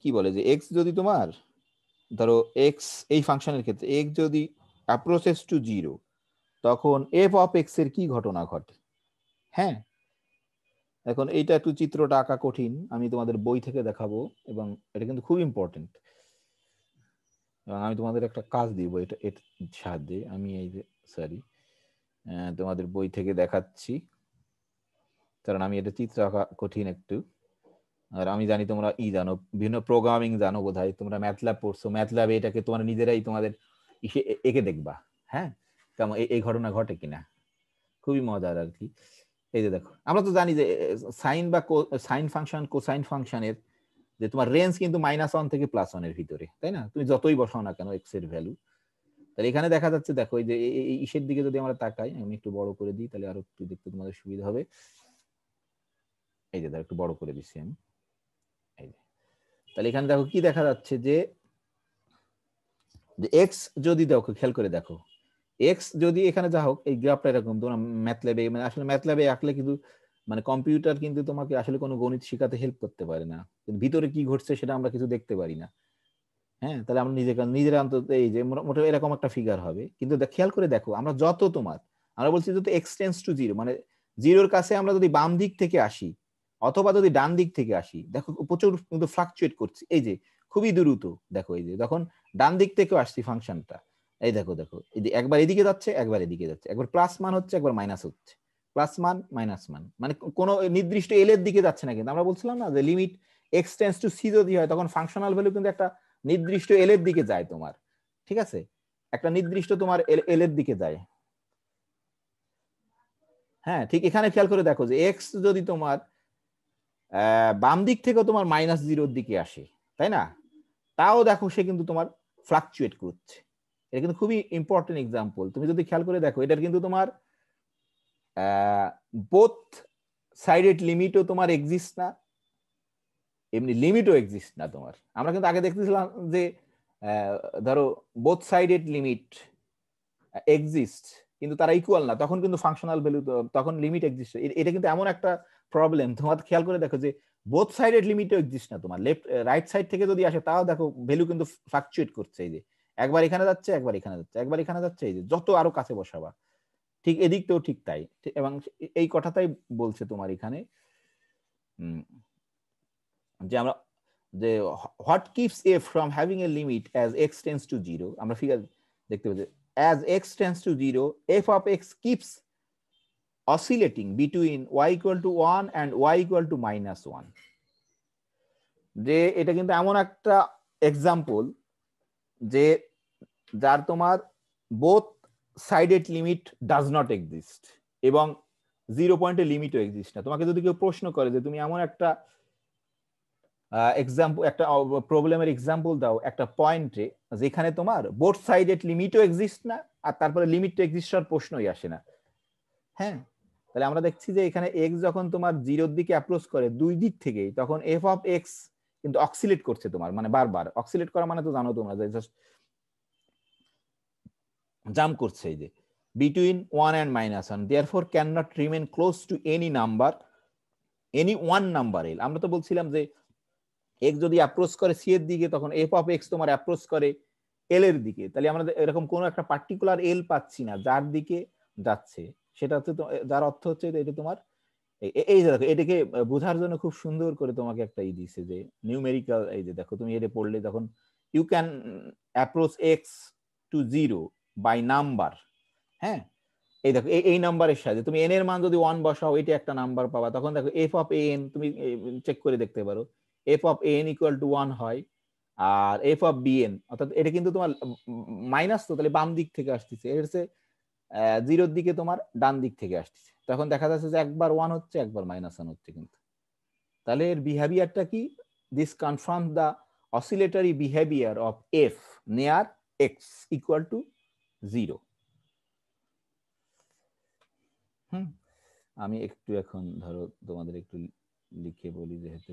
কি বলে, যে এক্স যদি তোমার ধরো এক্স এই ফাংশনের ক্ষেত্রে এক্স যদি অ্যাপ্রোচেস টু 0, তখন এফ অফ এক্স এর কি ঘটনা ঘটে। হ্যাঁ, এখন এইটা একটু চিত্রটা আঁকা কঠিন, আমি তোমাদের বই থেকে দেখাবো, এবং এটা কিন্তু খুব ইম্পর্টেন্ট। এবং আমি তোমাদের একটা কাজ দিব এটা এর সাহায্যে, আমি এই যে সরি তোমাদের বই থেকে দেখাচ্ছি, কারণ আমি এটা চিত্র আঁকা কঠিন একটু। আর আমি জানি তোমরা জানো, বিভিন্ন প্রোগ্রামিং জানো বোধহয়, তোমরা ম্যাথল্যাব পড়ছো, ম্যাথল্যাবে এটাকে তোমরা নিজেরাই তোমাদের এঁকে দেখবা। হ্যাঁ, কেমন এই ঘটনা ঘটে কিনা, খুবই মজার আর কি। এই যে দেখো, আমরা তো জানি যে সাইন বা সাইন ফাংশন কোসাইন ফাংশনের যে তোমার রেঞ্জ কিন্তু -1 থেকে +1 এর ভিতরে, তাই না, তুমি যতই বসাও না কেন এক্স এর ভ্যালু। তাহলে এখানে দেখা যাচ্ছে, দেখো এই যে এই ইসের দিকে যদি আমরা তাকাই, আমি একটু বড় করে দিই তাহলে আরো একটু দেখতে তোমাদের সুবিধা হবে। এই যে দেখো, একটু বড় করে দিচ্ছি আমি, এই যে, তাহলে এখানে দেখো কি দেখা যাচ্ছে, যে এক্স যদি দেখো, খেয়াল করে দেখো, এক্স যদি এখানে যা হোক, এই গ্রাফটা এরকম তোমরা ম্যাথল্যাবে, মানে আসলে ম্যাথল্যাবে আঁকলে কিন্তু মানে কম্পিউটার কিন্তু তোমাকে আসলে কোনো গণিত শেখাতে হেল্প করতে পারে না, কিন্তু ভিতরে কি ঘটছে সেটা আমরা কিছু দেখতে পারি না। হ্যাঁ, তাহলে আমরা নিজেরা অন্তত এই যে মোটামুটি এরকম একটা ফিগার হবে, কিন্তু খেয়াল করে দেখো, আমরা যত তোমার আমরা বলছি যত এক্স টেন্স টু 0, মানে 0-র কাছে আমরা যদি বাম দিক থেকে আসি অথবা যদি ডান দিক থেকে আসি, দেখো প্রচুর কিন্তু ফ্লাকচুয়েট করছে, এই যে খুবই দ্রুত। দেখো এই যে যখন ডান দিক থেকেও আসছি ফাংশনটা, এই দেখো দেখো এই যে একবার এদিকে যাচ্ছে, একবার এদিকে যাচ্ছে, একবার প্লাস মান হচ্ছে, একবার মাইনাস হচ্ছে, প্লাস মান মাইনাস মান, মানে কোনো নির্দিষ্ট এল এর দিকে যাচ্ছে না। কিন্তু আমরা বলছিলাম না যে limit X tends to C যদি হয়, তখন ফাংশনাল ভ্যালু কিন্তু একটা নির্দিষ্ট এল এর দিকে যায় তোমার, ঠিক আছে, একটা নির্দিষ্ট তোমার এল এর দিকে যায়। হ্যাঁ, ঠিক এখানে খেয়াল করে দেখো যে এক্স যদি তোমার বাম দিক থেকে তোমার -0-র দিকে আসে, তাই না, তাও দেখো সে কিন্তু তোমার ফ্লাকচুয়েট করছে। এটা কিন্তু খুবই ইম্পর্টেন্ট এক্সাম্পল। তুমি যদি খেয়াল করে দেখো, এটার কিন্তু তোমার বোথ সাইডেড লিমিটও তোমার এক্সিস্ট না, এমনি লিমিটও এক্সিস্ট না তোমার। আমরা কিন্তু আগে দেখতেছিলাম যে ধরো বোথ সাইডেড লিমিট এক্সিস্ট, কিন্তু তারা ইকুয়াল না, তখন কিন্তু ফাংশনাল ভ্যালু, তখন লিমিট এক্সিস্ট। এটা কিন্তু এমন একটা প্রবলেম, তোমার খেয়াল করে দেখো যে বোথ সাইডেড লিমিটও এক্সিস্ট না তোমার, লেফট রাইট সাইড থেকে যদি আসে তাও দেখো ভ্যালু কিন্তু ফ্লাকচুয়েট করছে, এই যে একবার এখানে যাচ্ছে, একবার এখানে যাচ্ছে, একবার এখানে যাচ্ছে, এই যে যত আরো কাছে বসাবা ঠিক এদিকটাও ঠিক তাই। এবং এই কথাটাই বলছে তোমার এখানে যে আমরা যে what keeps F from having a limit as x tends to 0, আমরা ফিগার দেখতে পাচ্ছি, as x tends to 0, f of x keeps oscillating between y equal to 1 and y equal to -1. যে এটা কিন্তু এমন একটা এক্সাম্পল যে যার তোমার both sided limit does not exist, এবং জিরো পয়েন্টে লিমিটও এক্সিস্ট না। তোমাকে যদি কেউ প্রশ্ন করে যে তুমি এমন একটা এক্সাম্পল, একটা প্রবলেমের এক্সাম্পল দাও একটা পয়েন্টে যেখানে তোমার বোথ সাইডেড লিমিটও এক্সিস্ট না, আর তারপরে লিমিটটা এক্সিস্ট হওয়ার প্রশ্নই আসে না। হ্যাঁ, তাহলে আমরা দেখছি যে এখানে এক্স যখন তোমার জিরোর দিকে অ্যাপ্রোচ করে দুই দিক থেকেই, তখন এফ অফ এক্স কিন্তু অক্সিলেট করছে তোমার, মানে বারবার অক্সিলেট করা মানে তো জানো তোমরা যে জাস্ট জাম্প করছে, এই যে between 1 and -1, therefore cannot remain close to any number, any one number L। আমরা তো বলছিলাম যে x যদি অ্যাপ্রোচ করে সি এর দিকে, তখন এফ অফ এক্স তোমার অ্যাপ্রোচ করে এল এর দিকে, তাহলে আমরা এরকম কোন একটা পার্টিকুলার এল পাচ্ছি না যার দিকে যাচ্ছে, সেটা হচ্ছে যার অর্থ হচ্ছে এটা তোমার এই যে দেখো, এটাকে বোঝার জন্য খুব সুন্দর করে তোমাকে একটা ই দিছে যে নিউমেরিক্যাল। এই যে দেখো, তুমি এটা পড়লে তখন you can approach X to zero by number. হ্যাঁ, এই দেখো এই নাম্বারের সাথে তুমি এন এর মান যদি 1 বসাও, এটা একটা নাম্বার পাবা। তখন দেখো এফ অফ এন তুমি চেক করে দেখতে পারো, F of N equal to 1 হয়। আর এফ অফ বিএন, অর্থাৎ এটা কিন্তু তোমার মাইনাস, তো তাহলে বাম দিক থেকে আসতেছে, এর হচ্ছে জিরোর দিকে তোমার ডান দিক থেকে আসতেছে। তখন দেখা যাচ্ছে যে একবার 1 হচ্ছে, একবার -1 হচ্ছে। কিন্তু তাহলে এর বিহেভিয়ারটা কি? This confirm the oscillatory behaviour of F near X equal to 0। আমি একটু এখন ধরো তোমাদের একটু লিখে বলি, যেহেতু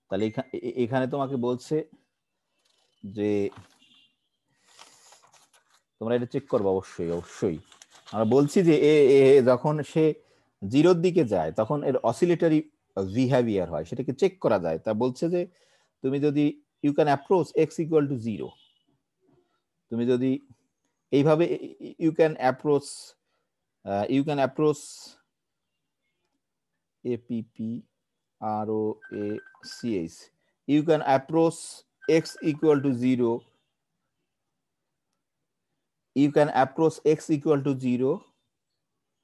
তাহলে এখানে তোমাকে বলছে যে তোমরা এটা চেক করবো অবশ্যই অবশ্যই। আমরা বলছি যে যখন সে জিরোর দিকে যায় তখন এর অসিলেটরি বিহেভিয়ার হয়, সেটাকে চেক করা যায়। তা বলছে যে তুমি যদি you can approach X equal to 0, তুমি যদি এইভাবে you can approach APPROACH, you can approach x equal to 0, you can approach x equal to 0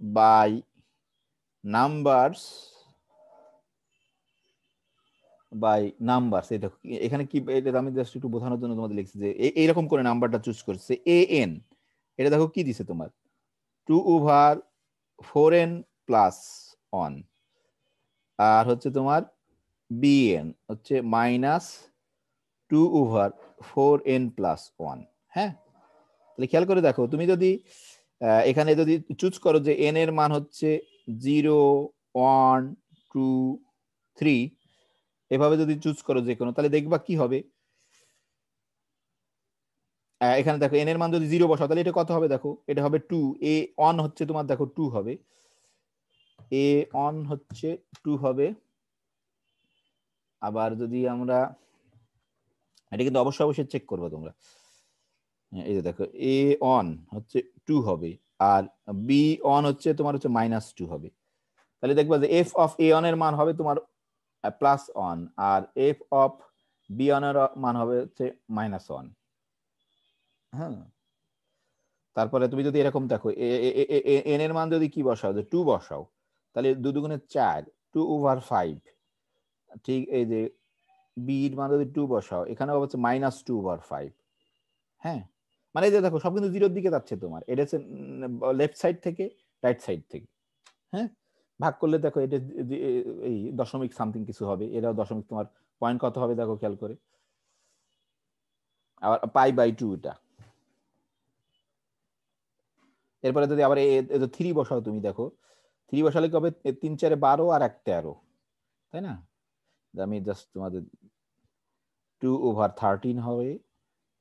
by numbers, এটা এখানে কি, এটা আমি জাস্ট একটু বোঝানোর জন্য তোমাদের লিখছি যে এইরকম করে নাম্বারটা চুজ করছে an। এটা দেখো কি দিছে তোমার 2/4n প্লাস 1, আর হচ্ছে তোমার bn হচ্ছে -2/4n প্লাস 1। হ্যাঁ, তাহলে খেয়াল করে দেখো, তুমি যদি এখানে যদি চুজ করো যে n এর মান হচ্ছে 0, 1, 2, 3, এভাবে যদি চুজ করো যে কোনো, তাহলে দেখবা কি হবে। এখানে দেখো n এর মান যদি 0 বসাও, তাহলে এটা কত হবে দেখো, এটা হবে 2। a1 হচ্ছে তোমার দেখো 2 হবে, a1 হচ্ছে 2 হবে। আবার যদি আমরা এটা কিন্তু অবশ্যই অবশ্যই চেক করবে তোমরা, এই যে দেখো a1 হচ্ছে 2 হবে, আর b1 হচ্ছে তোমার হচ্ছে -2 হবে। তাহলে দেখবা যে f অফ a1 এর মান হবে তোমার +1, আর f অফ b1 এর মান হবে হচ্ছে -1। হ্যাঁ, তারপরে তুমি যদি এরকম দেখো n এর মান যদি কি বসাও, যে 2 বসাও, তাহলে 2 দুগুণে 4, 2/5। ঠিক এই যে b এর মান যদি 2 বসাও, এখানে হচ্ছে -2/5। হ্যাঁ, মানে এই যে দেখো সব কিন্তু জিরোর দিকে যাচ্ছে তোমার, এটা হচ্ছে লেফট সাইড থেকে রাইট সাইড থেকে। হ্যাঁ, ভাগ করলে দেখো এটা এই দশমিক সামথিং কিছু হবে, এটাও দশমিক। তোমার পয়েন্ট কত হবে দেখো খেয়াল করে, আবার π/2 এটা। এরপরে যদি আবার 3 বসাও, তুমি দেখো 3 বসালে কি হবে, 3 4 12 আর 1 13, তাই না? আমি জাস্ট তোমাদের 2/13 হবে,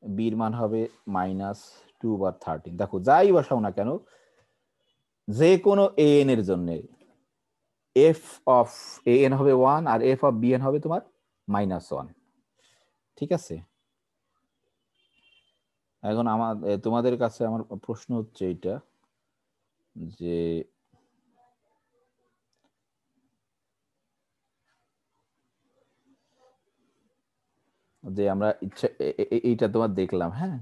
বির মান হবে -2/13। দেখো যাই বসাও না কেন, যে কোনো an এর জন্য f অফ an হবে 1 আর f অফ bn হবে তোমার -1। ঠিক আছে, এখন আমার তোমাদের কাছে আমার প্রশ্ন হচ্ছে এটা যে আমরা ইচ্ছা এইটা তোমার দেখলাম। হ্যাঁ,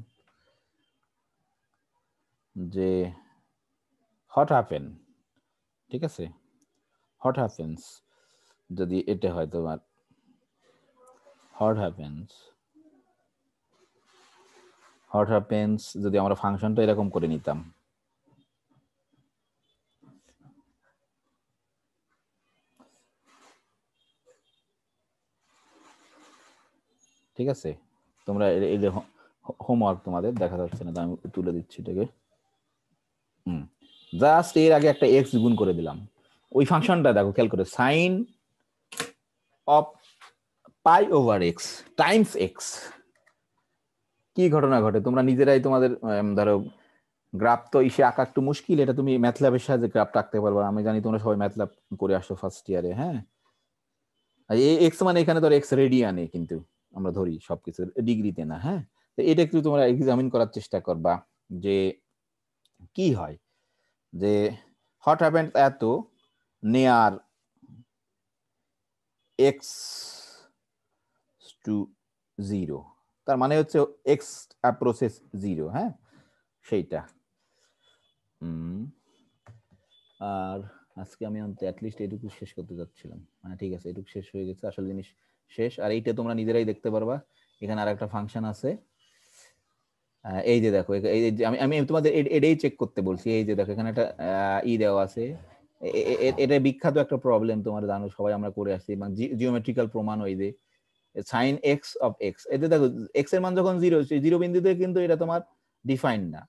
যে হোয়াট হ্যাপেন, ঠিক আছে, হোয়াট হ্যাপেন্স যদি এটা হয় তোমার, হোয়াট হ্যাপেন্স হোয়াট হ্যাপেন্স যদি আমরা ফাংশনটা এরকম করে নিতাম, ঠিক আছে? তোমরা এই যে হোমওয়ার্ক তোমাদের দেখা যাচ্ছে না, আমি তুলে দিচ্ছি এটাকে। জাস্ট এর আগে একটা এক্স গুণ করে দিলাম, ওই ফাংশনটা দেখো খেয়াল করে, sine of pi over X times X. কি ঘটনা ঘটে তোমরা নিজেরাই তোমাদের ধরো গ্রাফ তো ইসে আঁকা একটু মুশকিল, এটা তুমি ম্যাথল্যাবের সাহায্যে গ্রাফটা আঁকতে পারবে। আমি জানি তোমরা সবাই ম্যাথল্যাব করে আসছো ফার্স্ট ইয়ারে, হ্যাঁ। এক্স মানে এখানে ধরো এক্স রেডিয়ানে, কিন্তু আমরা ধরি সবকিছু ডিগ্রিতে না, হ্যাঁ। তো এটা একটু তোমরা এক্সামিন করার চেষ্টা করবা যে কি হয়, যে হোয়াট হ্যাপেন্স এত নেয়ার এক্স টু জিরো, তার মানে হচ্ছে এক্স অ্যাপ্রোচেস জিরো, হ্যাঁ সেইটা। আর আজকে আমি অ্যাটলিস্ট এটুকু শেষ করতে যাচ্ছিলাম, হ্যাঁ ঠিক আছে, এটুকু শেষ হয়ে গেছে, আসল জিনিস শেষ। আর এইটা তোমরা নিজেরাই দেখতে পারবা, এখানে আর একটা ফাংশন আছে, এই যে দেখো, এই যে আমি তোমাদের এটাই চেক করতে বলছি, এই যে দেখো এখানে একটা দেওয়া আছে, এটা বিখ্যাত একটা প্রবলেম, তোমরা জানো সবাই আমরা করে আসছি, এবং জিওমেট্রিক্যাল প্রমাণ, ওই যে সাইন এক্স অফ এক্স, এতে দেখো এক্স এর মান যখন জিরো, জিরো বিন্দুতে কিন্তু এটা তোমার ডিফাইন না,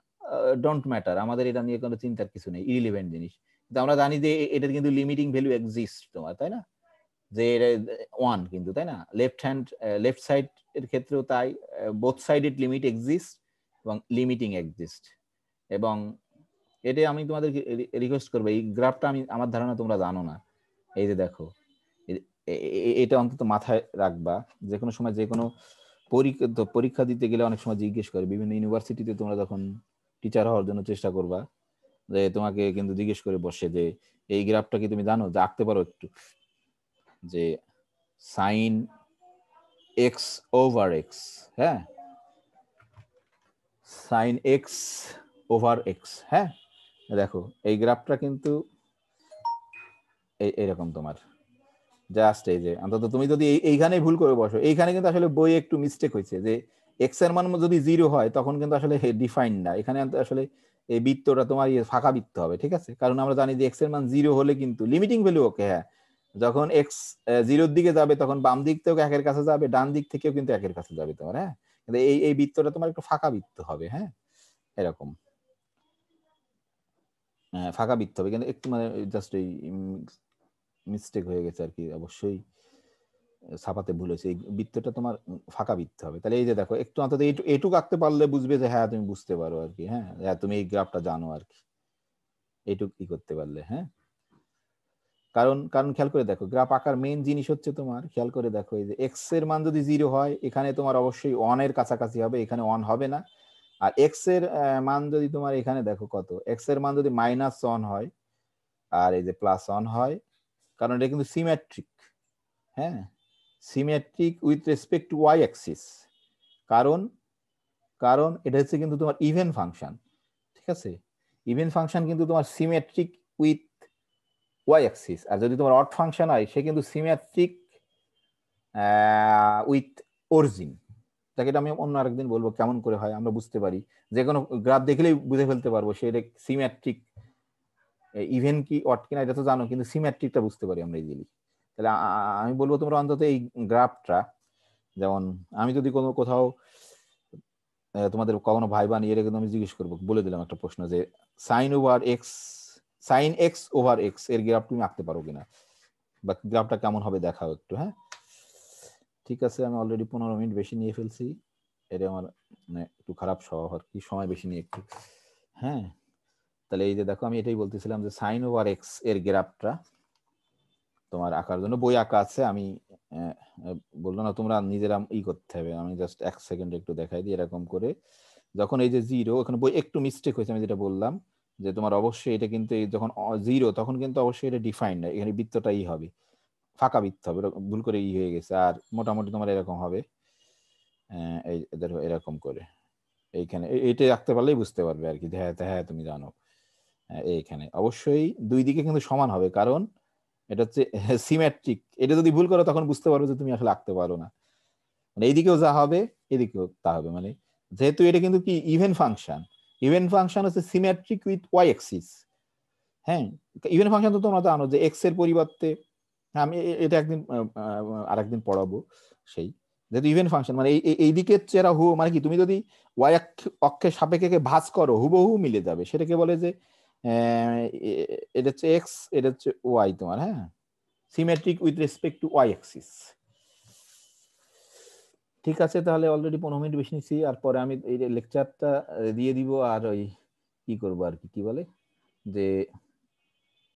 ডোন্ট ম্যাটার, আমাদের এটা নিয়ে কোনো চিন্তার কিছু নেই, ইরিলেভেন্ট জিনিস। কিন্তু আমরা জানি যে এটার কিন্তু লিমিটিং ভ্যালু এক্সিস্ট তোমার, তাই না, যে ওয়ান কিন্তু, তাই না, লেফট সাইড এর ক্ষেত্রেও তাই, বোথ সাইডেড লিমিট এক্সিস্ট এবং লিমিটিং এক্সিস্ট। এবং এটা আমি তোমাদের রিকোয়েস্ট করবো, এই গ্রাফটা আমি আমার ধারণা তোমরা জানো না, এই যে দেখো এটা অন্তত মাথায় রাখবা, যে কোনো সময় যে কোনো পরীক্ষা দিতে গেলে অনেক সময় জিজ্ঞেস করে, বিভিন্ন ইউনিভার্সিটিতে তোমরা যখন টিচার হওয়ার জন্য চেষ্টা করবা, যে তোমাকে কিন্তু জিজ্ঞেস করে বসে যে এই গ্রাফটা কি তুমি জানো, যে আঁকতে পারো একটু, যে সাইন এক্স ওভার এক্স, হ্যাঁ সাইন এক্স ওভার এক্স, হ্যাঁ দেখো এই গ্রাফটা কিন্তু এইরকম তোমার, জাস্ট এই যে অন্তত তুমি যদি এইখানে ভুল করে বসো, এইখানে কিন্তু আসলে বই একটু মিস্টেক হয়েছে, যে এক্স এর মান যদি জিরো হয় তখন কিন্তু আসলে ডিফাইন না, এখানে আসলে এই বৃত্তটা তোমার ফাঁকা বৃত্ত হবে, ঠিক আছে, কারণ আমরা জানি যে এক্স এর মান জিরো হলে কিন্তু লিমিটিং ভ্যালু ওকে, হ্যাঁ যখন এক্স জিরোর দিকে যাবে তখন বাম দিক থেকেও একের কাছে যাবে, ডান দিক থেকেও কিন্তু একের কাছে যাবে তোমার, হ্যাঁ কিন্তু এই বৃত্তটা তোমার একটু ফাঁকা বৃত্ত হবে, হ্যাঁ এরকম ফাঁকা বৃত্ত হবে, কিন্তু একটু মানে জাস্ট এই মিস্টেক হয়ে গেছে আর কি, অবশ্যই ছাপাতে ভুল হয়েছে, এই বৃত্তটা তোমার ফাঁকা বৃত্ত হবে। তাহলে এই যে দেখো একটু অন্তত এইটুকু আঁকতে পারলে বুঝবে যে হ্যাঁ তুমি বুঝতে পারো আর কি, হ্যাঁ তুমি এই গ্রাফটা জানো আর কি, এইটুকু কি করতে পারলে, হ্যাঁ কারণ খেয়াল করে দেখো গ্রাফ আঁকার মেইন জিনিস হচ্ছে তোমার, খেয়াল করে দেখো এই যে এক্স এর মান যদি জিরো হয় এখানে তোমার অবশ্যই ওয়ান এর কাছাকাছি হবে, এখানে ওয়ান হবে না। আর এক্স এর মান যদি তোমার এখানে দেখো কত, এক্স এর মান যদি মাইনাস ওয়ান হয় আর এই যে প্লাস ওয়ান হয়, কারণ এটা কিন্তু সিমেট্রিক, হ্যাঁ symmetric with respect to Y axis, কারণ এটা হচ্ছে কিন্তু তোমার ইভেন ফাংশন, ঠিক আছে, ইভেন ফাংশন কিন্তু তোমার সিমেট্রিক উইথ ওয়াই অ্যাক্সিস, আর যদি তোমার অড ফাংশন হয় সে কিন্তু সিমেট্রিক উইথ অরিজিন। তাকে এটা আমি অন্য আরেকদিন বলবো কেমন করে হয়, আমরা বুঝতে পারি, যে কোনো গ্রাফ দেখলেই বুঝে ফেলতে পারবো সেটা সিমেট্রিক, ইভেন কি অড কিনা এটা তো জানো, কিন্তু সিমেট্রিকটা বুঝতে পারি আমরা ইজিলি। তাহলে আমি বলবো তোমরা অন্তত এই গ্রাফটা, যেমন আমি যদি কোনো কোথাও তোমাদের কখনো ভাই বানিয়ে রেখে আমি জিজ্ঞেস করবো, বলে দিলাম একটা প্রশ্ন যে সাইন এক্স ওভার এক্স এর গ্রাফ তুমি আঁকতে পারো কিনা, বা গ্রাফটা কেমন হবে দেখাও একটু, হ্যাঁ ঠিক আছে। আমি অলরেডি 15 মিনিট বেশি নিয়ে ফেলছি, এটা আমার মানে একটু খারাপ স্বভাব আর কি, সময় বেশি নিয়ে একটু, হ্যাঁ তাহলে এই যে দেখো আমি এটাই বলতেছিলাম যে সাইন ওভার এক্স এর গ্রাফটা তোমার আঁকার জন্য বই আঁকা আছে, আমি বললো না তোমরা নিজেরা করতে হবে, আমি জাস্ট এক সেকেন্ড একটু দেখাই দিই, এরকম করে যখন এই যে জিরো, এখানে বই একটু মিস্টেক হয়েছে, আমি যেটা বললাম যে তোমার অবশ্যই এটা কিন্তু যখন জিরো তখন কিন্তু অবশ্যই এটা ডিফাইন্ড না, এখানে বৃত্তটাই হবে ফাঁকা বৃত্ত হবে, ভুল করে হয়ে গেছে, আর মোটামুটি তোমার এরকম হবে, এই এরকম করে এইখানে এইটা রাখতে পারলেই বুঝতে পারবে আর কি, হ্যাঁ তুমি জানো এইখানে অবশ্যই দুই দিকে কিন্তু সমান হবে, কারণ এটা হচ্ছে সিমেট্রিক, এটা যদি ভুল করো তখন বুঝতে পারো যে তুমি আসলে আঁকতে পারো না, মানে এইদিকেও যা হবে এদিকেও তা হবে, মানে যেহেতু এটা কিন্তু কি ইভেন ফাংশন, ইভেন ফাংশন হচ্ছে সিমেট্রিক উইথ ওয়াই অ্যাক্সিস। হ্যাঁ, ইভেন ফাংশন তো তোমরা জানো যে এক্স এর পরিবর্তে, আমি এটা একদিন আরেকদিন পড়াবো। সেই যেহেতু ইভেন ফাংশন মানে এই দিকের চেরা হু মানে কি, তুমি যদি ওয়াই অক্ষের সাপেক্ষে ভাঁজ করো হুবহু মিলে যাবে, সেটাকে বলে যে এটা হচ্ছে এক্স, এটা হচ্ছে ওয়াই তোমার। হ্যাঁ, symmetric with respect to Y axis. ঠিক আছে, তাহলে অলরেডি 15 মিনিট বেশি নিচ্ছি, আর পরে আমি এই লেকচারটা দিয়ে দিব, আর ওই কি করবো আর কি বলে যে